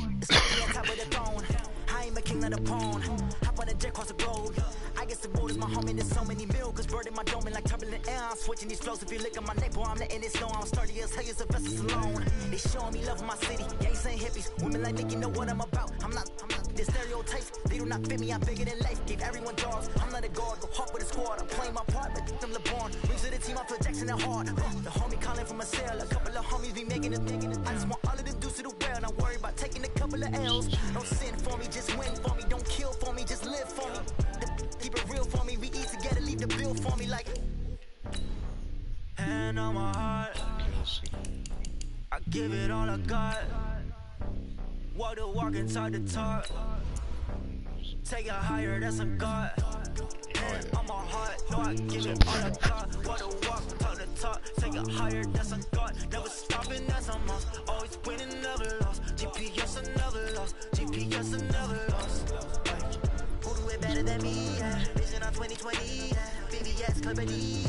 on top of the throne. I am a king of the pawn. Hop on a jet across the globe. I guess the road is my home and there's so many milk. Bird in my dome and like turbulent air. I'm switching these flows. If you look at my neck, boy, I'm letting it slow. I'm sturdy as hell, as a vessel alone. They showing me love in my city. Gangsta hippies. Women like Nick, you know what I'm about. I'm not the stereotypes. They do not fit me. I'm bigger than life. Gave everyone jobs. I'm not a guard. Go hard with a squad. I'm playing my part, but them LeBron. Rings to the team. I feel Jackson and hard. The homie calling from a cell. A couple of homies be making it. I just want all of them dudes to the well. Not worry about taking a couple of L's. Don't sin for me, just win for me. Don't kill for me, just live for me. Keep it real for me. We eat together, leave the bill for me like. Hand on my heart, I give it all I got. Walk the walk and talk the talk. Take it higher, that's a God. Hand on my heart, no, I give it all I got. Walk the walk, talk the talk. Take it higher, that's a God. Never stopping, that's a must. Always winning, never lost. GPS, I never lost. GPS, I never lost. Who do it better than me? Vision on 2020. VVS, Clarity.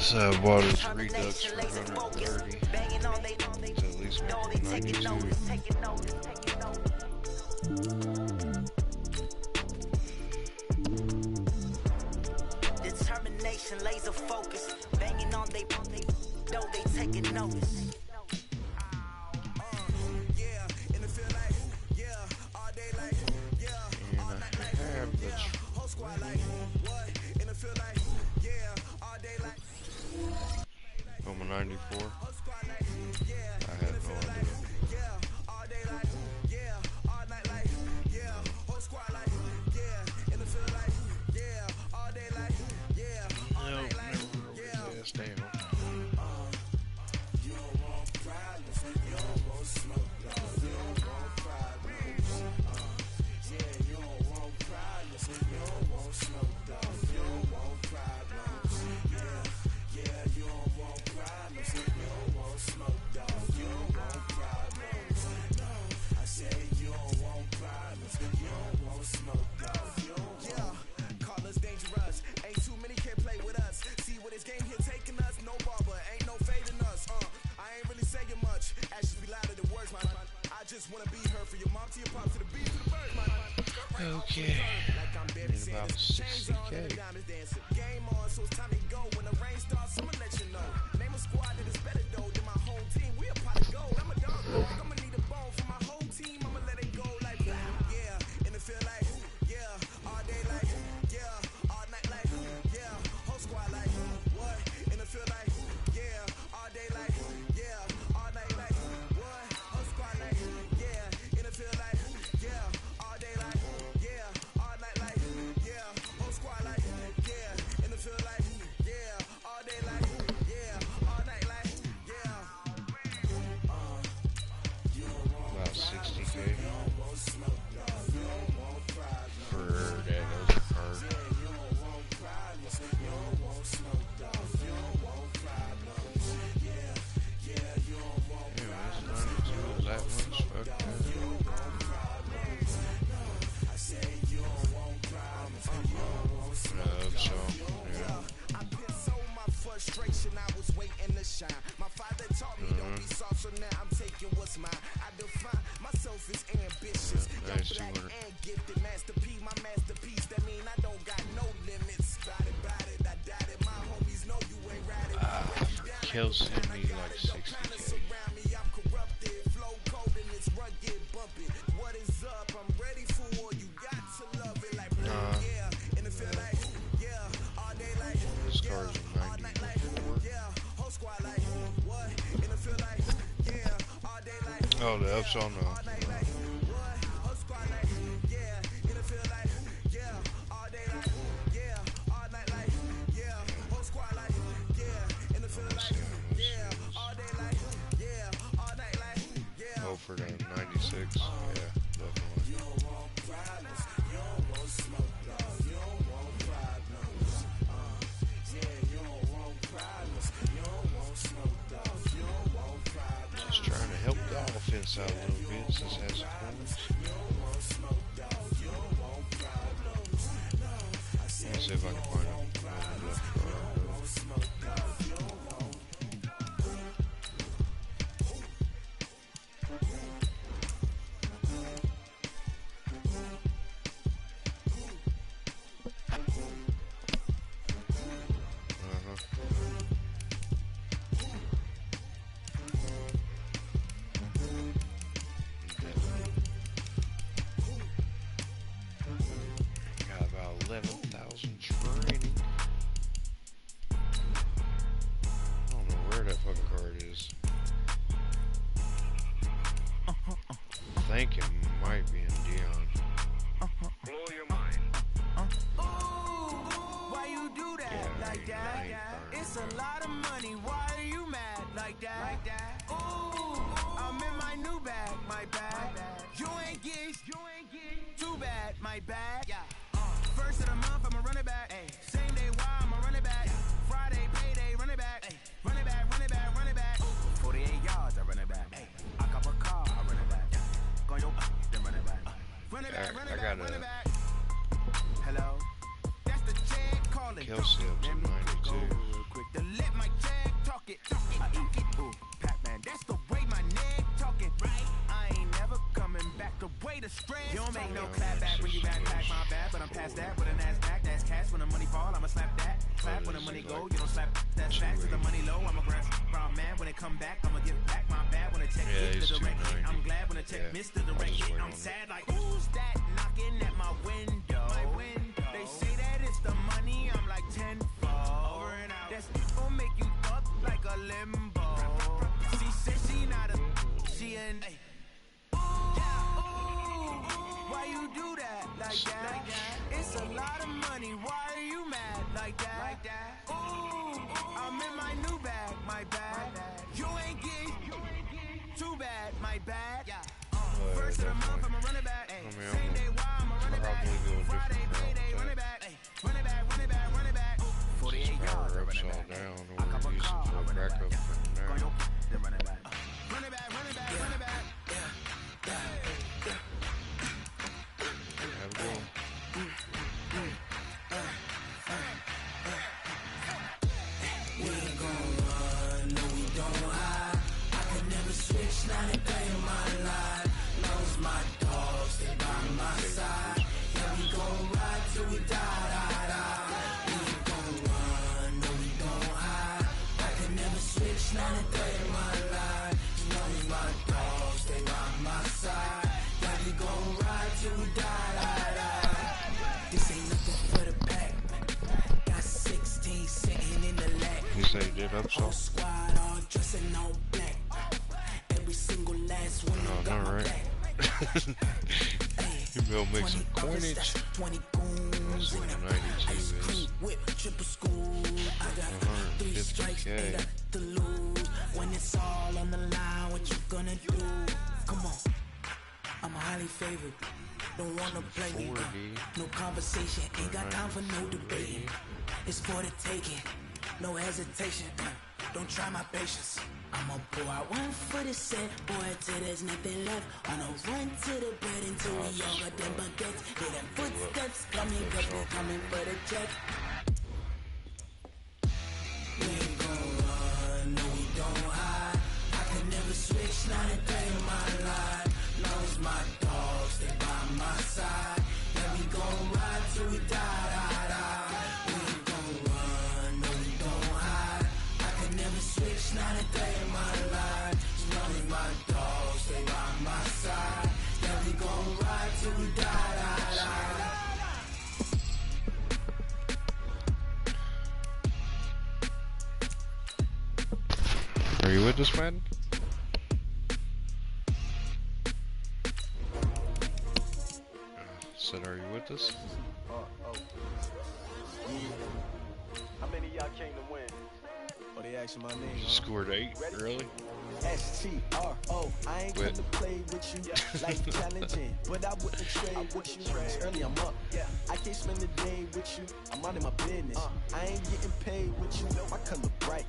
this bought his Redux for 130. So at least make it 92. Determination, laser focus. Banging on they know they taking notice. I'm a 94. I had no idea. 60K. Game on, so it's time to go. When the rain starts, I'ma let you know. Name a squad that is better though than my home team. We a pot of gold. I'm a dog. I'ma need a bone for my whole team. I'ma let it go like yeah. And it feel like yeah. All day like yeah. All night like yeah. Whole squad like what? And it feel like yeah. All day like yeah. All night like what? Whole squad like yeah. And it feel like yeah. All day like yeah. All night like yeah. Whole squad like yeah. And it feel like yeah. All day like yeah. All night like yeah. About 60K for that other card. That much? Okay. So, yeah. I put so my frustration, I was waiting to shine. My father taught me don't be soft, so now I'm taking what's mine. I define myself as ambitious, nice young black and gifted. Masterpiece, my masterpiece. That mean I don't got no limits. Bout it, I doubt it. My homies know you ain't ratted. Kelsey need like 60K. Surround me, I'm corrupted. Flow cold and it's rugged, bumping. What is up? I'm ready for war. You got to love it like yeah. And it feel like yeah. All day like This card's a all night like 94. yeah. Whole squad like what? And it feel like yeah. All day like Oh, the ups on all night like what? Whole squad like yeah. And it feel like yeah. All day like yeah. All night like yeah. Whole squad like yeah. And it feel like yeah. All day like yeah. All night like yeah. Oh, for the 96. Yeah, definitely. Just trying to help the offense out a little bit since it has some points. Let's see if I can find a left card. Got about 11,000 training. I don't know where that fucking card is. I think it might be in Dion. Blow your mind. Why you do that like that? It's a lot of money. Why are you mad like that? Ooh, I'm in my new bag, my bag. You ain't geeks, too bad, my bag. First of the month, I'ma run it back. Same day, why I'ma run it back. Friday, payday, run it back. Run it back, run it back, run it back. 48 yards, I run it back. I cop a car, I run it back. Go your then run it back. Run it back, run it back, run it back. Hello, that's the check calling. Kelsey up to 92. Real quick to let my check talk it. I eat it, ooh, Pac-Man, that's the way my neck talking. Right, I ain't never coming back the way the stress. You don't make no clap back when you backpack my bad, but I'm past that with a NASDAQ. That's cash when the money fall, I'ma slap that. Clap when the money go, you don't slap. That's facts. With the money low, I'ma grab brown man when it come back. I'ma give back my bad when the check hit the direct hit. I'm glad when the check missed the direct hit. I'm sad like who's that knocking at my window? They say that it's the money, I'm like tenfold. Over and out. That's gon' make you up like a limbo. She said she not a, she an. Why you do that like that? It's a lot of money. Why are you mad like that? Ooh, I'm in my new bag, my bag. You ain't geek, too bad, my bag. First of the month, I'ma run it back. Same day, why I'ma run it back. Friday, payday, run it back. Run it back, run it back, run it back. 48 yards, I run it back. I cop a car, I run it back. Go your then run it back. Run it back, run it back, run it back. Have a good one. We ain't gon' run, no we don't hide. I could never switch, not a day in my life. Lost my dogs, they by my side. Yeah, we gon' ride till we die. it up so. Squad all dressing all black. Every single last one Oh, got no, my right. back. You will make some coinage. 20 goons in the ice cream whip, triple school. I got 3 strikes, 8 up to lose. When it's all on the line, what you gonna do? Come on, I'm highly favored. Don't wanna play me. No conversation, ain't got time for no debate. It's for the taking, no hesitation. Don't try my patience. I'ma pour out one for the set, boy, till there's nothing left. On a run to the bread until we all got them baguettes. Hear them footsteps coming, coming for the check. We ain't gon' run, no we don't hide. I can never switch, not a day in my life. Long as my dogs, they by my side. Yeah, we gon' ride till we die. We ain't gon' run, no we don't hide. I can never switch, not a day in my life. As long as my dogs, they by my side. Yeah, we gon' ride till we die. Are you with this, man? Said, are you with us? How many of y'all came to win? Oh, they asking my name. You scored 8, really? STRO, I ain't come to play with you. Life challenging, but I wouldn't trade with you. It's early, I'm up. I can't spend the day with you. I'm out of my business. I ain't getting paid with you. My color bright.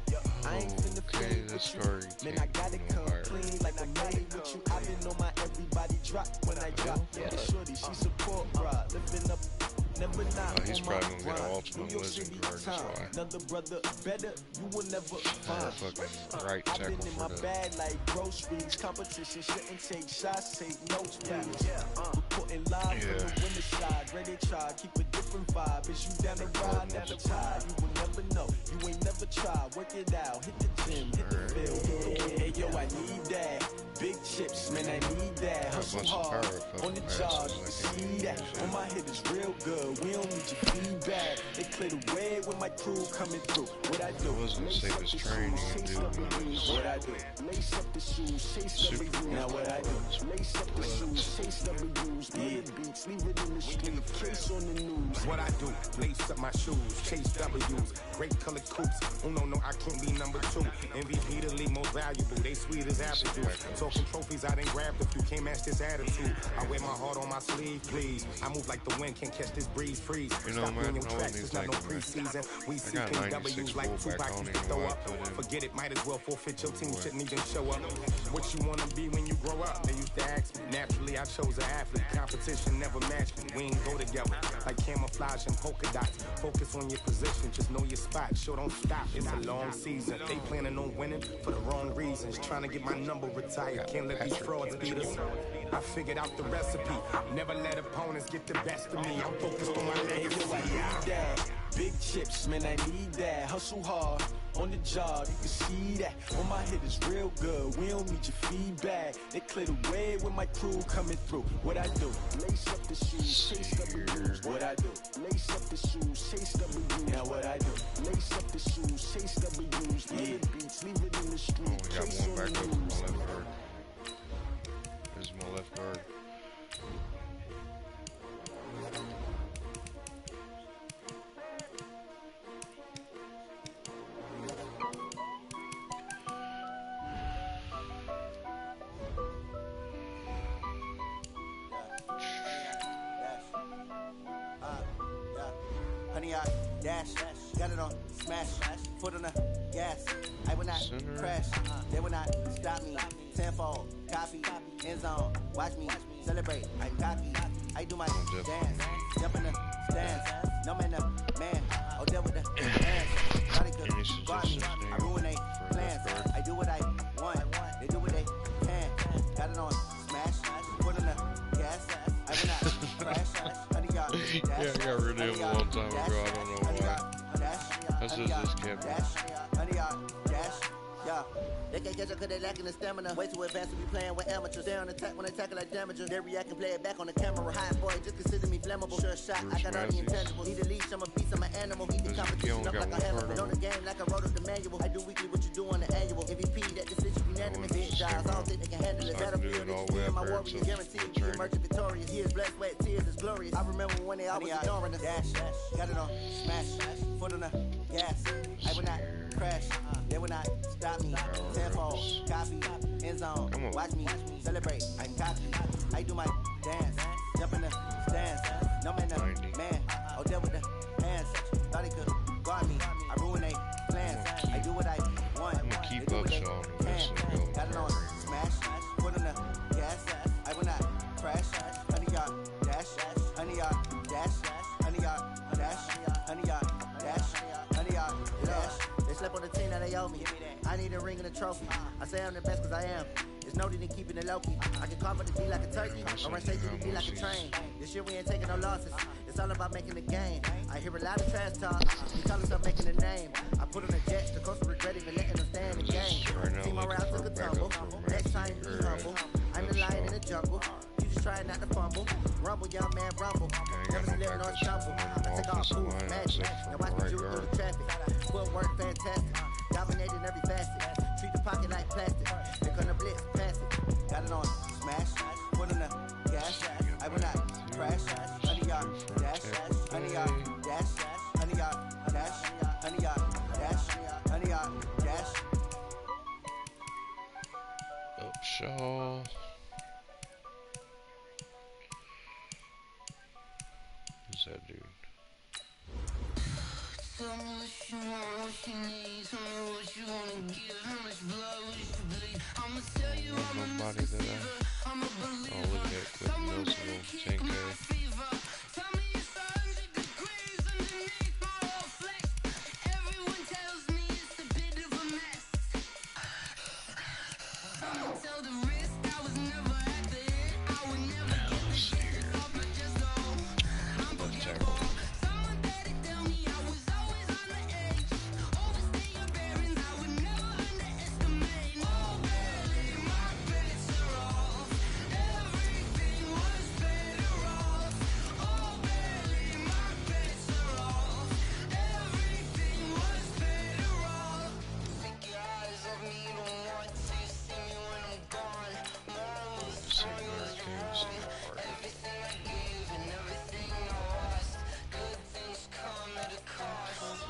I ain't finna play with you. Man, I gotta come clean like I made with you. I been on my everybody drop when I drop. Yeah, shorty, she support, bruh. Living up. Never not he's probably gonna get an ultimate legend card, that's why. Another brother better, you will never find. Fucking right I've tackle been in for my the... bag like groceries. Competition shouldn't take shots, take notes, please. We're putting live on the winner side. Ready to try, keep a different vibe. Is you down the ride, down the tide? You will never know, you ain't never tried. Work it out, hit the gym, hit the field. Hey, yo, I need that. Big chips, man, I need that. Hustle hard, on the job, you can see that. On my head is real good, we don't need your feedback. They clear the way when my crew coming through. What I do? I was gonna save his training and do What I do? Lace up the shoes, chase W's. Now what I do? Lace up the shoes, chase W's. Play the beats, leave it in the street, case on the news. What I do? Lace up my shoes, chase W's. Great colored coops. Oh no, I can't be number 2. MVP the league most valuable. They sweet as apple juice. Talking trophies, I didn't grab a few. Can't match this attitude. I wear my heart on my sleeve, please. I move like the wind, can't catch this breeze, freeze. You know, Stop man, your tracks, it's not no preseason. We seeking W's like Tupac used to throw up. Forget it, might as well forfeit. Your team shouldn't even show up. What you wanna be when you grow up? They used to ask me. Naturally, I chose an athlete. Competition never matched me. We ain't go together like camouflage and polka dots. Focus on your position, just know your spot. Sure, don't stop. It's a long season. They planning on winning for the wrong reasons. Trying to get my number retired. Can't let these frauds beat us. I figured out the recipe. Never let opponents get the best of me. I'm focused on my legacy. I need that. Big chips, man, I need that. Hustle hard, on the job, you can see that. On my head is real good, we don't need your feedback. They clear the way when my crew coming through. What I do? Lace up the shoes, chase W's. What I do? Lace up the shoes, chase W's. Now what I do? Lace up the shoes, chase W's. Play the beats, leave it in the street. We got one back up from my left guard. There's my left guard. Honey, I dash, got it on smash, foot on the gas. I will not crash, they will not stop me. Tenfold, copy, end zone, watch me celebrate. I'm cocky, I do my dance, jump in the stands. No man, man, I'll deal with the hands. Body could guard me, I ruin they plans. I do what I want, they do what they can. Got it on smash, foot on the gas. I will not crash. Yeah, I got rid of him a long time ago. I don't know why. That's just this Yeah. They can't catch up cause they lacking the stamina. Way too advanced to be playing with amateurs. They on attack when they tackle like damagers. They react and play it back on the camera. High boy, just consider me flammable. Sure shot, I got all the intangibles. Need a leash, I'm a beast, I'm an animal. Heat the competition up like a hammer. But on the game like I wrote up the manual. manual. I do weekly what you do on the annual. MVP, that decision unanimous. Big jobs, I don't think they can handle it. Battlefield, it's my warrior guaranteed. Be emerging victorious. Years blessed, sweat, tears is glorious. I remember when they always ignoring us. Dash, got it on, smash, foot on the gas. I will not crash, they will not stop me. Tenfold, copy, end zone. Watch me celebrate. I can copy. I do my dance, jump in the stands. No man, man. Oh, there with the hands. Thought he could guard me. I ruin they plans. I do what I want. I'm gonna keep up, Sean. Got it on, smash, foot on the gas. I will not crash. 100-yard dash, 100-yard dash, 100-yard dash, 100-yard dash, 100-yard dash. They slept on the team that they owe me. I need a ring and a trophy. I say I'm the best cause I am. It's noted in keeping it low-key. I can carve on the D like a turkey. Or run straight through the D like a train. This year we ain't taking no losses. It's all about making the game. I hear a lot of trash talk. He call himself making a name. I put on the jets. The coach will regret even letting them stay in the game. Team around took a tumble. Next time be humble. I'm the lion in the jungle. You just trying not to fumble. Rumble, young man, rumble. Never slip nor stumble. I take off food, magic. Now watch me do it through the traffic. Footwork fantastic. Dominating every facet. Treat the pocket like plastic. They're gonna blitz, pass it. Got it on, smash. Put on the gas. I will not crash. 100-yard dash. 100-yard dash. 100-yard dash. 100-yard dash. 100-yard dash. Upshaw. Who's that dude? Tell me what you want, what you need. Tell me what you wanna give. How much blood would you bleed? I'ma tell you I'm a deceiver. I'm a believer. Oh, look at that. Cliff Nelson, 10K. Tell me it's 100 degrees underneath my whole flesh. Everyone tells me it's a bit of a mess. I'ma tell the risk I was never at the end. I would never get the shit off my chest, though. I'm forgetful. Someone better tell me I was always on the edge. Overstay your bearings, I would never underestimate. Oh, barely, my bets are off. Everything was better off. Oh, barely, my bets are off. Everything was better off. Take your eyes off me, don't want to see me when I'm gone. More was strong, was wrong. Everything I gave and everything I lost. Good things come at a cost.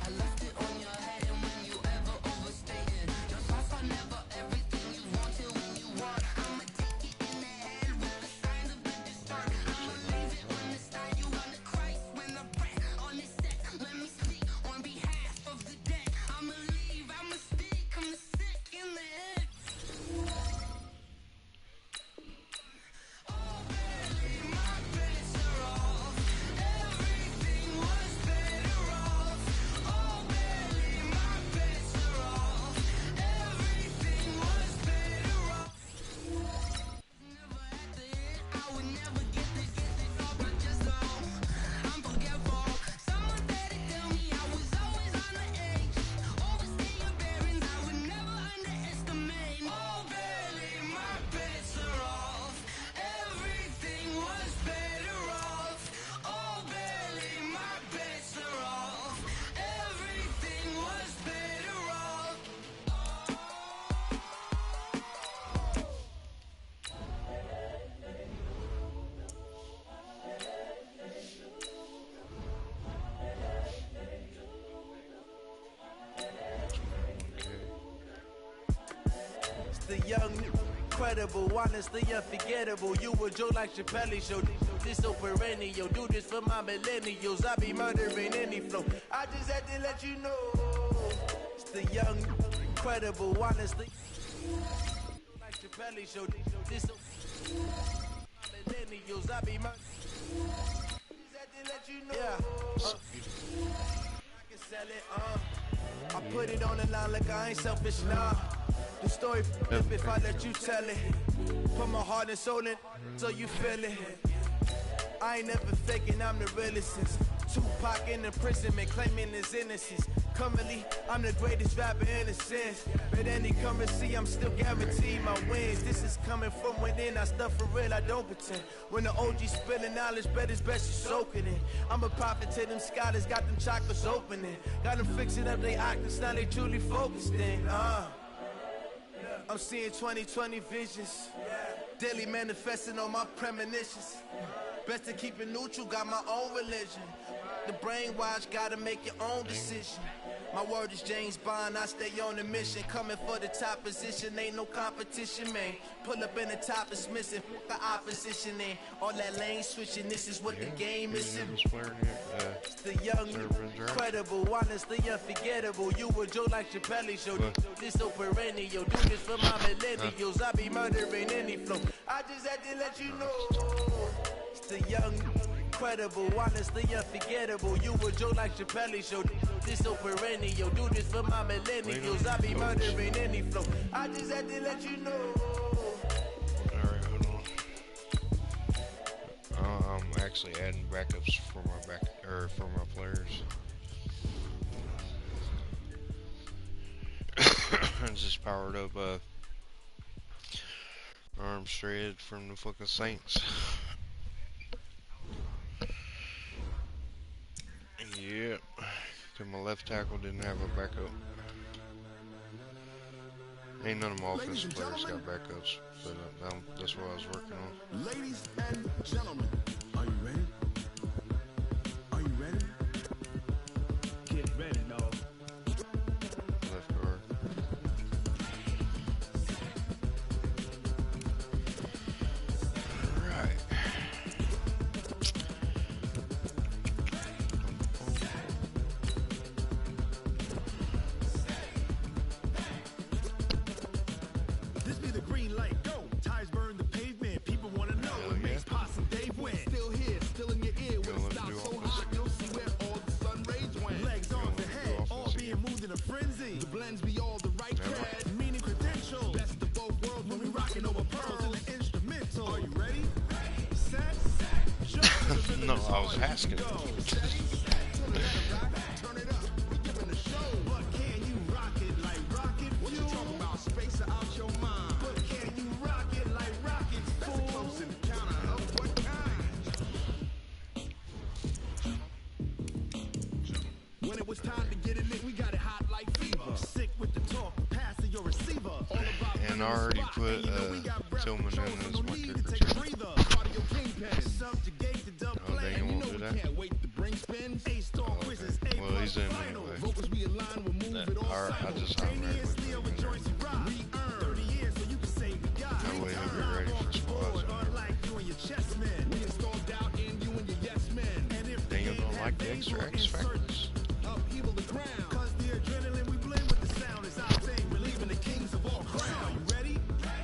I left it on your head, and when you ever overstated, your thoughts are never everything you wanted when you want. I'ma take it in the head with the signs of the distort. I'ma leave it on the side. You on the Christ when the breath on this set. Let me speak on behalf of the dead. I'ma leave, I'ma speak. I'm the sick in the head. Oh, barely, my bets are off. Everything was better off. Oh, barely, my bets are off. Everything was better off. Never at the end. I would never get this off my chest, though. I'm forgetful. Someone better tell me I was always on the edge. Overstay your bearings, I would never underestimate. Oh, barely, my bets are off. Everything was better off. Oh, barely, my bets are off. Everything was better off. It's the young, incredible, honestly unforgettable. You a joke like Chappelle show. This so perennial. Do this for my millennials. I be murdering any flow. I just had to let you know. It's the young, incredible, honestly. Like Chappelle show. This so my millennials. I be murdering. Just had to let you know. Yeah. I can sell it. I put it on the line like I ain't selfish, nah. The story if I let you tell it. Put my heart and soul in so you feel it. I ain't never faking, I'm the realest since Tupac in imprisonment, claiming his innocence. Currently, I'm the greatest rapper in a sense. But any currency, I'm still guaranteed my wins. This is coming from within, I stuff for real, I don't pretend. When the OG spilling knowledge, bet it's best you soak it in. I'm a prophet to them scholars, got them chakras opening. Got them fixing up they octaves, now they truly focused in. I'm seeing 2020 visions. Daily manifesting on my premonitions. Best to keep it neutral, got my own religion. The brainwash, gotta make your own decision. My word is James Bond, I stay on a mission. Coming for the top position, ain't no competition, man. Pull up in the top is missing, the opposition in. All that lane switching, this is what the game is in. It's the young, incredible, honestly unforgettable. You would joke like Chappelle show. This so perennial, do this for my millennials. I be murdering any flow. I just had to let you know. It's the young, incredible, honestly unforgettable. You would joke like Chappelle show. This so perennial, do this for my millennials. I be murdering any flow. I just had to let you know. Alright, hold on. I'm actually adding backups for my players. I just powered up Armstead from the fucking Saints. Yep, cause my left tackle didn't have a backup. Ain't none of my offensive players got backups, but that's what I was working on. Ladies and gentlemen, are you ready? Are you ready? Get ready, dog. Left guard. Alright. This be the green light, go. Tires burn the pavement. People wanna know what makes Possum Dave win. Still here, still in your ear. When it stops so hot, you'll see where all the sun rays went. Legs on the head, all being moved in a frenzy. The blends be all the right cred, meaning credentials. Best of both worlds when we rockin' over pearls in the instrumental. Are you ready? Set, jump to the rhythm. No, I was asking. Turn it up, we giving a show. But can you rock it like rocket? What you talking about? Space out your mind. But can you rock it like rockets? Fool. Close in the counter of what kind? When it was time to get it in, we got it hot like fever. Sick with the talk, passing your receiver. All about And I already put Tillman in as my kicker too. Subjugate the dub Oh, plan. they You won't know do we that? can't wait to bring spins. A-star quizzes, A Well, he's in anyway. vocals we align, we'll move it all I just automatically put him in there. we earn 30 years so you can say we got. That way he'll be ready for squads. Unlike you and your chess men, we installed doubt in you and your yes men. And if Then you don't like the extra X factors. upheaval the ground, cause the adrenaline we blend with the sound is our thing, relieving the kings of all crowns. Are you ready?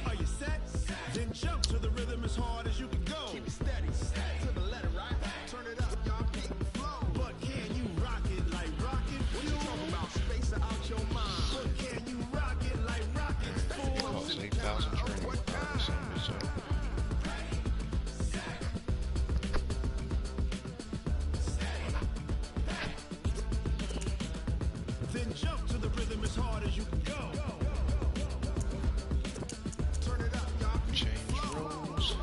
Are you set? Then jump to the rhythm as hard as you can go. Keep it steady, to the letter, right? Turn it up, y'all keep the flow. But can you rock it like rocket? What you talking about? Space out your mind. But can you rock it like rocket? It costs 8,000 training dollars on this Then jump to the rhythm as hard as you can go. Turn it up, y'all keep change rules.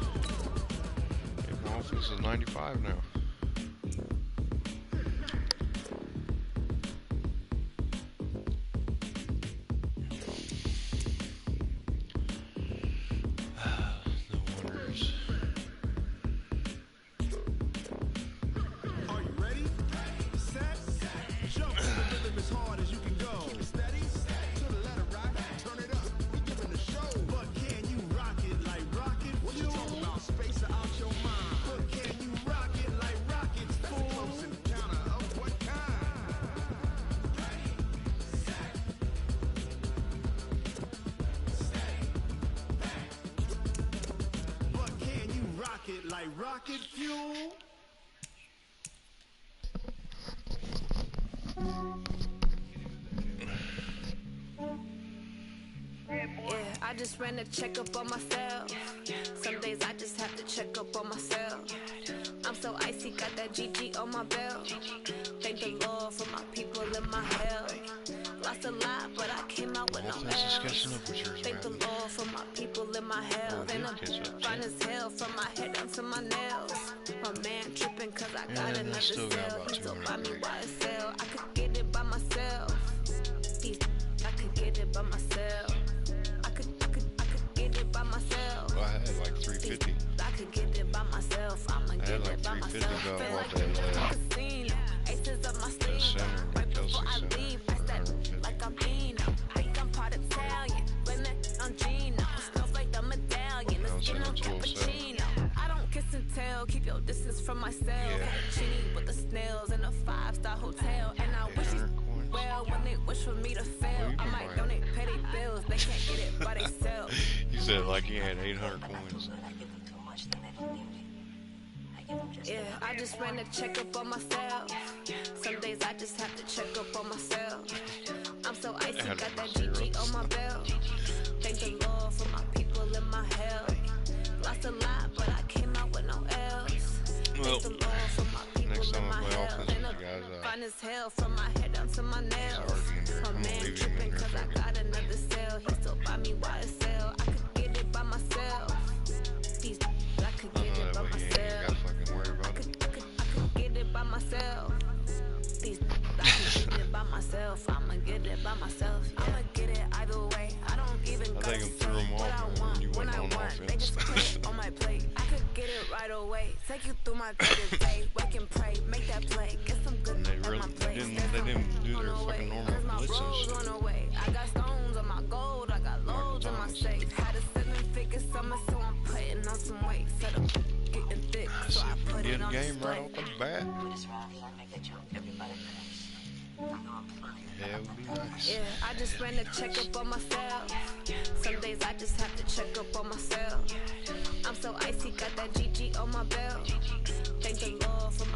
Yeah, my offense is 95 now. No wonders. Are you ready? Set, jump to the rhythm as hard as you can go. Keep it steady, to the letter, right? Turn it up, we giving a show. But can you rock it like rocket? What you talking about? Space out your mind. But can you rock it like rockets? Fool. Close in the counter of what kind? But can you rock it like rocket fuel? Yeah, I just ran a checkup on myself. Some days I just have to check up on myself. I'm so icy, got that GG on my belt. Thank the Lord for my people in my hell. Lost a lot, but I came out with no L's. Thank the Lord for my people in my hell. And I'm fine as hell from my head down to my nails. My man tripping cause I got another cell. He still buy me YSL. I could get it by myself. I could get it by myself. I could get it by myself. Well, I had like 350. I could get it by myself. I'ma get it by myself. Feel like I'm in a casino. Aces up my sleeve. Right before I leave, I step like I'm Dino. Think I'm part Italian. Blame it on Gino. Smells like the medallion. Let's get on cappuccino. I don't kiss and tell. Keep your distance from myself. Fettuccine with the snails in a 5-star hotel. And I wish you well when they wish for me to fail. I might donate petty bills. They can't get it by themselves. You said like you had 800 coins. Yeah, I just ran a checkup on myself. Some days I just have to check up on myself. I'm so icy, got that GG on my belt. Thank the Lord for my people in my hell. Lost a lot, but I came out with no L's. Thank the Lord for my people in my hell. And I'm fine as hell from my head down to my nails. My man tripping cause I got another cell. He still buy me YSL. I could get it by myself. I could get it by myself. By myself. I can get it by myself. I'ma get it by myself. Yeah. I'ma get it either way. I don't even gotta say what I want when I want. They just put it on my plate. I could get it right away. Take you through my day-to-day. Wake and pray. Make that play. Get some good at my place. They didn't do their fucking normal blitzes. On the way. I got stones on my gold. I got loads on my safe. Had a 7-figure summer, so I'm putting on some weight. Set up getting thick, so I put it on game right off the bat. Yeah, it would be nice. Yeah, I just ran a checkup on myself. Some days I just have to check up on myself. I'm so icy, got that GG on my belt. Thank the Lord for